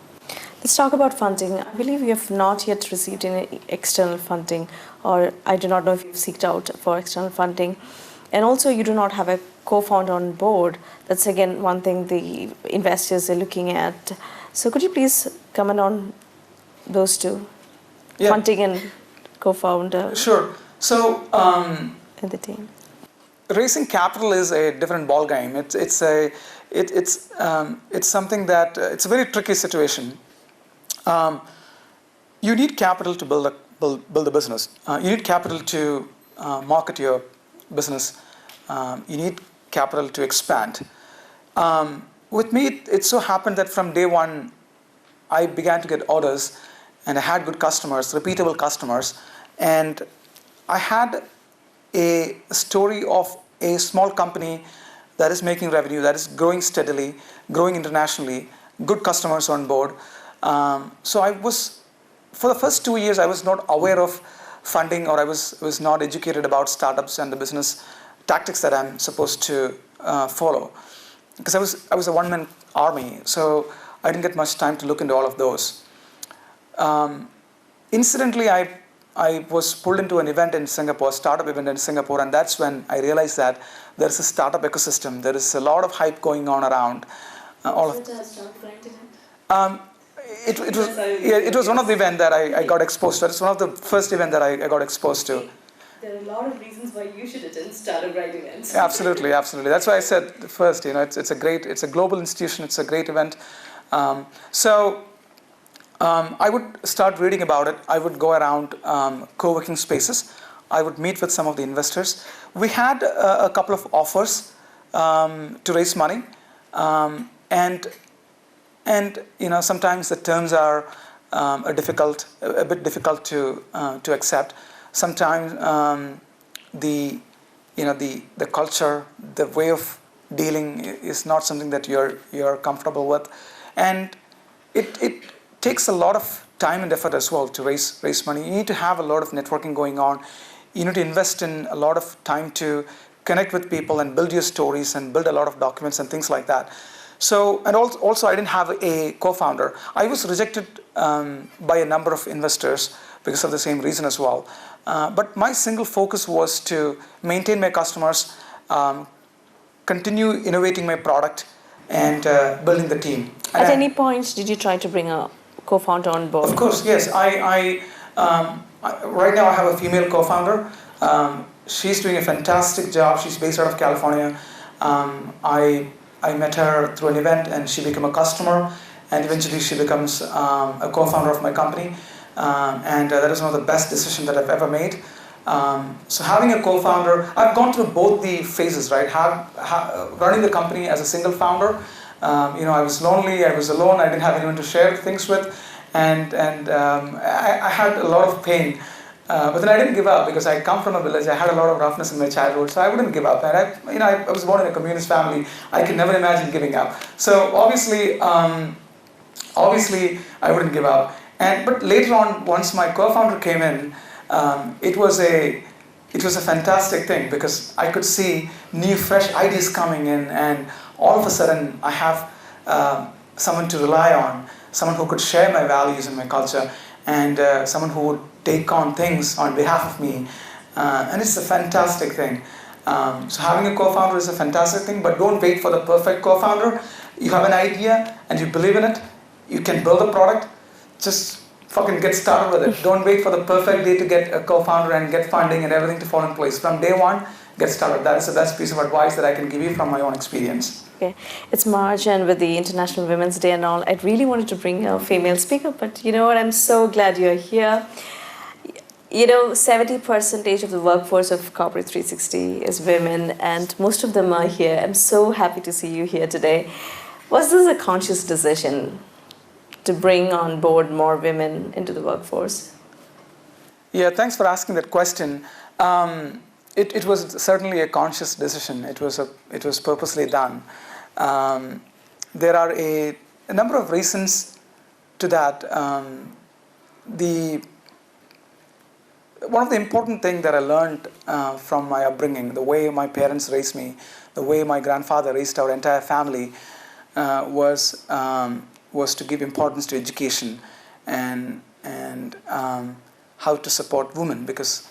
Let's talk about funding. I believe you have not yet received any external funding, or I do not know if you've sought out for external funding. And also, you do not have a co-founder on board. That's again one thing the investors are looking at. So could you please comment on those two, funding and co-founder? Sure. So in the team, raising capital is a different ball game. It's something that it's a very tricky situation. You need capital to build a business. You need capital to market your business. You need capital to expand. With me, it so happened that from day one, I began to get orders, and I had good customers, repeatable customers, and I had a story of a small company that is making revenue, that is growing steadily, growing internationally, good customers on board. So I was, for the first 2 years, I was not aware of funding, or I was not educated about startups and the business tactics that I'm supposed to follow, because I was a one-man army, so I didn't get much time to look into all of those. Incidentally, I was pulled into an event in Singapore, a startup event in Singapore, and that's when I realized that there's a startup ecosystem. There is a lot of hype going on around. It was one of the events that I got exposed to. It's one of the first events that I got exposed to. There are a lot of reasons why you should attend startup grind events. Absolutely. That's why I said first. It's a global institution. It's a great event. I would start reading about it. I would go around co-working spaces. I would meet with some of the investors. We had a couple of offers to raise money, and sometimes the terms are a bit difficult to accept. Sometimes the culture, the way of dealing is not something that you're comfortable with, and it takes a lot of time and effort as well to raise money. You need to have a lot of networking going on. You need to invest in a lot of time to connect with people and build your stories and build a lot of documents and things like that. So, and also I didn't have a co-founder. I was rejected by a number of investors because of the same reason as well. But my single focus was to maintain my customers, continue innovating my product, and building the team. At any point, did you try to bring a co-founder on board? Of course, yes. Right now I have a female co-founder. She's doing a fantastic job. She's based out of California. I met her through an event, and she became a customer, and eventually she becomes a co-founder of my company. And that is one of the best decisions that I've ever made. So having a co-founder, I've gone through both the phases, right? Running the company as a single founder, I was lonely, I was alone, I didn't have anyone to share things with, and I had a lot of pain. But then I didn't give up, because I come from a village. I had a lot of roughness in my childhood, so I wouldn't give up. And I was born in a communist family. I could never imagine giving up. So obviously, Obviously, I wouldn't give up. But later on, once my co-founder came in, it was a fantastic thing because I could see new, fresh ideas coming in, and all of a sudden, I have someone to rely on, someone who could share my values and my culture, and someone who would take on things on behalf of me. And it's a fantastic thing. So having a co-founder is a fantastic thing, but don't wait for the perfect co-founder. You have an idea and you believe in it, you can build a product, just fucking get started with it. Don't wait for the perfect day to get a co-founder and get funding and everything to fall in place. From day one, get started. That is the best piece of advice that I can give you from my own experience. Okay, it's March, and with the International Women's Day and all, I really wanted to bring a female speaker, but you know what, I'm so glad you're here. 70% of the workforce of Corporate360 is women, and most of them are here. I'm so happy to see you here today. Was this a conscious decision to bring on board more women into the workforce? Yeah, thanks for asking that question. It was certainly a conscious decision. It was purposely done. There are a number of reasons to that. One of the important things that I learned from my upbringing, the way my parents raised me, the way my grandfather raised our entire family, was to give importance to education and how to support women, because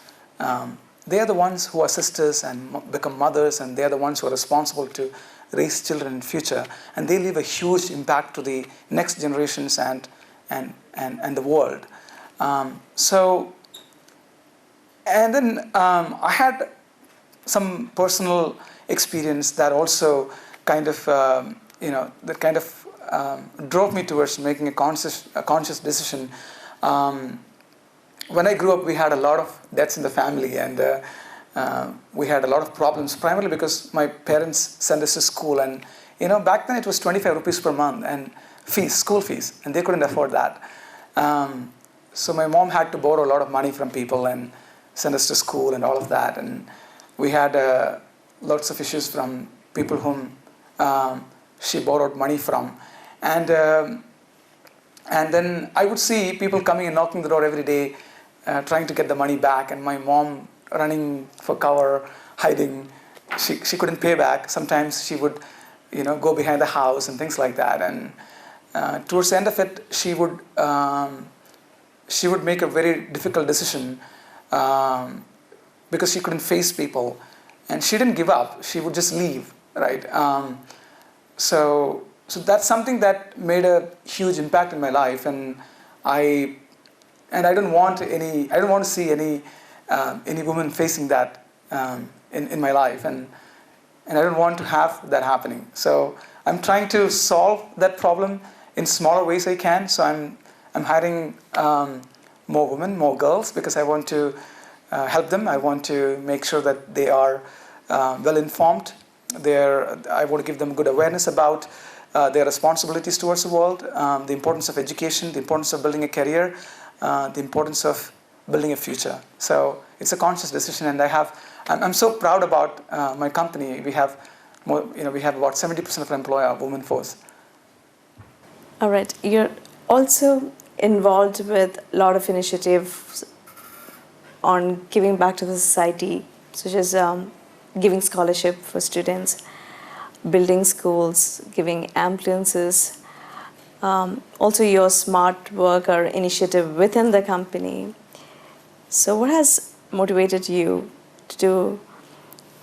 they are the ones who are sisters and become mothers, and they are the ones who are responsible to raise children in future, and they leave a huge impact to the next generations and the world. And then I had some personal experience that also kind of drove me towards making a conscious decision. When I grew up, we had a lot of debts in the family, and we had a lot of problems, primarily because my parents sent us to school, and back then it was 25 rupees per month and school fees, and they couldn't afford that. So my mom had to borrow a lot of money from people and send us to school and all of that, and we had lots of issues from people whom she borrowed money from, and then I would see people coming and knocking the door every day, trying to get the money back, and my mom running for cover, hiding. She couldn't pay back. Sometimes she would, go behind the house and things like that. And towards the end of it, she would make a very difficult decision because she couldn't face people, and she didn't give up. She would just leave, right? So that's something that made a huge impact in my life, and I don't want to see any woman facing that in my life, and I don't want to have that happening. So I'm trying to solve that problem in smaller ways I can. So I'm hiring more women, more girls, because I want to help them. I want to make sure that they are well informed. I want to give them good awareness about their responsibilities towards the world, the importance of education, the importance of building a career, the importance of building a future. So it's a conscious decision, and I'm so proud about my company. We have about 70% of our employees are women force. All right, you're also involved with a lot of initiatives on giving back to the society, such as giving scholarship for students, building schools, giving ambulances, also your smart worker initiative within the company. So what has motivated you to do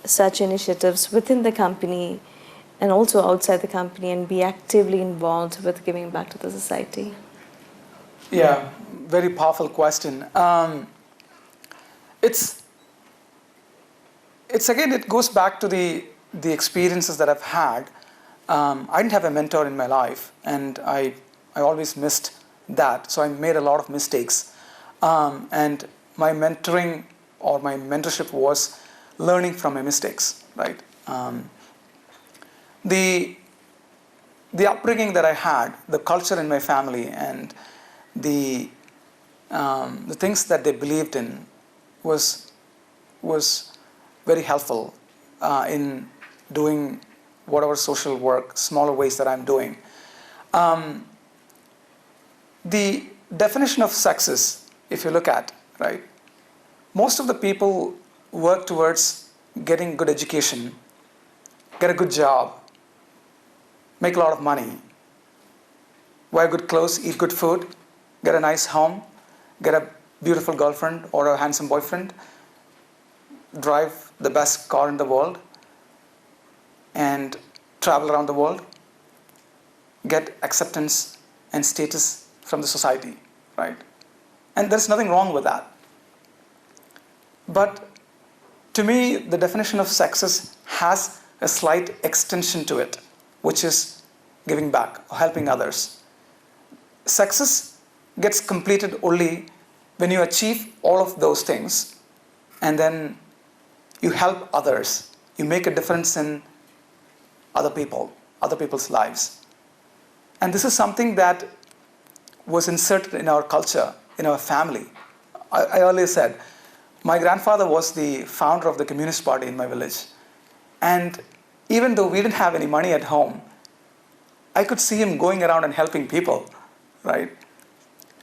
such initiatives within the company and also outside the company, and be actively involved with giving back to the society? Yeah, very powerful question. It's again, it goes back to the experiences that I've had. I didn't have a mentor in my life, and I always missed that. So I made a lot of mistakes, and my mentoring or my mentorship was learning from my mistakes, right? The upbringing that I had, the culture in my family, and the things that they believed in was very helpful in doing whatever social work, smaller ways that I'm doing. The definition of success, if you look at, right, most of the people work towards getting good education, get a good job, make a lot of money, wear good clothes, eat good food, get a nice home, get a beautiful girlfriend or a handsome boyfriend, drive the best car in the world, and travel around the world, get acceptance and status from the society, right? And there's nothing wrong with that. But to me, the definition of success has a slight extension to it, which is giving back or helping others. Success gets completed only when you achieve all of those things and then you help others. You make a difference in other people, other people's lives. And this is something that was inserted in our culture, in our family. I earlier said, my grandfather was the founder of the Communist Party in my village. And even though we didn't have any money at home, I could see him going around and helping people, right?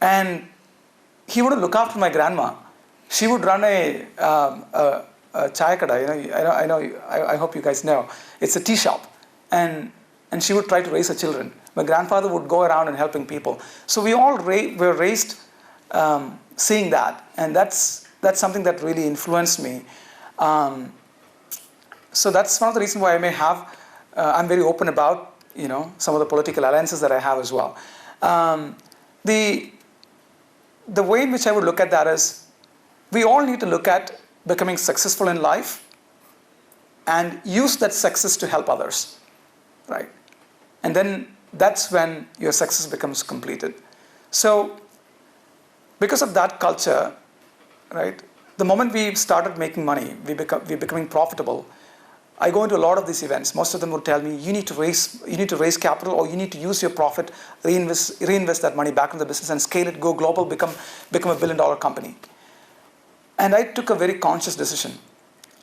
And he would look after my grandma. She would run a chai kada, I hope you guys know. It's a tea shop. And she would try to raise her children. My grandfather would go around and helping people. So we all were raised seeing that. And that's something that really influenced me. So that's one of the reasons why I may have, I'm very open about, some of the political alliances that I have as well. The way in which I would look at that is, we all need to look at becoming successful in life and use that success to help others, right? And then that's when your success becomes completed. So because of that culture, right, the moment we started making money, we're becoming profitable. I go into a lot of these events. Most of them would tell me, you need to raise capital, or you need to use your profit, reinvest that money back in the business and scale it, go global, become a $1 billion company. And I took a very conscious decision.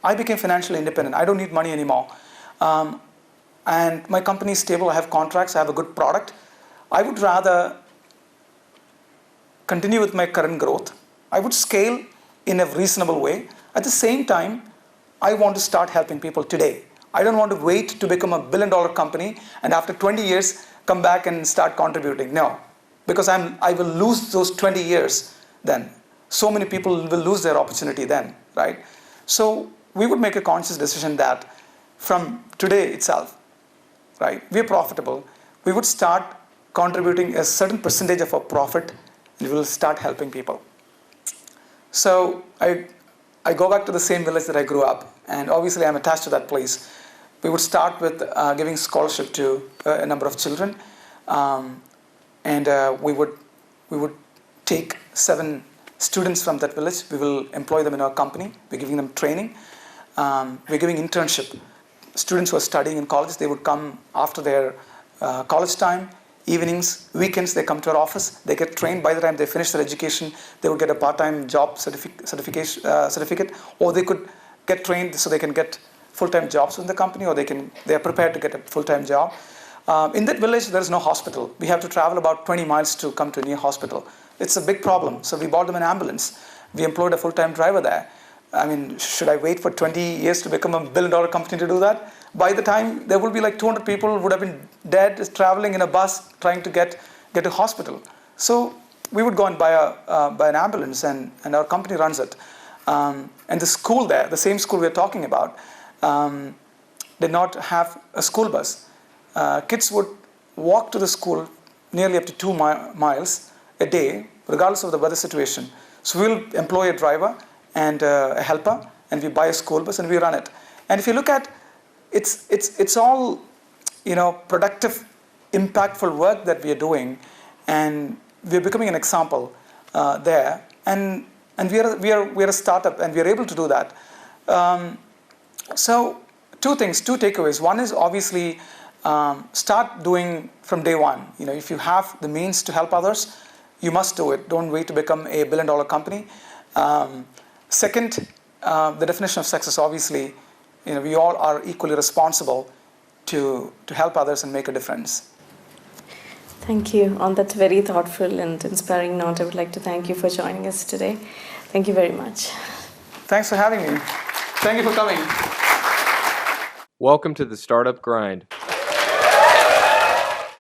I became financially independent. I don't need money anymore. And my company is stable. I have contracts. I have a good product. I would rather continue with my current growth. I would scale in a reasonable way. At the same time, I want to start helping people today. I don't want to wait to become a $1 billion company and after 20 years come back and start contributing. No, because I will lose those 20 years then. So many people will lose their opportunity then, right? So we would make a conscious decision that from today itself, right, we're profitable. We would start contributing a certain percentage of our profit and we will start helping people. So I go back to the same village that I grew up, and obviously I'm attached to that place. We would start with giving scholarship to a number of children, and we would take 7 students from that village. We will employ them in our company. We're giving them training. We're giving internship. Students who are studying in college, they would come after their college time, evenings, weekends, they come to our office, they get trained. By the time they finish their education, they would get a part-time job certificate, or they could get trained so they can get full-time jobs in the company, or they are prepared to get a full-time job. In that village, there is no hospital. We have to travel about 20 miles to come to a near hospital. It's a big problem, so we bought them an ambulance. We employed a full-time driver there. I mean, should I wait for 20 years to become a $1 billion company to do that? By the time, there will be like 200 people would have been dead traveling in a bus trying to get to hospital. So we would go and buy an ambulance, and our company runs it. And the school there, the same school we're talking about, did not have a school bus. Kids would walk to the school nearly up to 2 miles a day, regardless of the weather situation. So we'll employ a driver and a helper, and we buy a school bus and we run it. And if you look at it's all productive, impactful work that we are doing, and we're becoming an example there. And we are a startup, and we are able to do that. So two takeaways. One is obviously start doing from day one. If you have the means to help others, you must do it. Don't wait to become a $1 billion company. Second, the definition of success, obviously, we all are equally responsible to help others and make a difference. Thank you. On that very thoughtful and inspiring note, I would like to thank you for joining us today. Thank you very much. Thanks for having me. Thank you for coming. Welcome to the Startup Grind.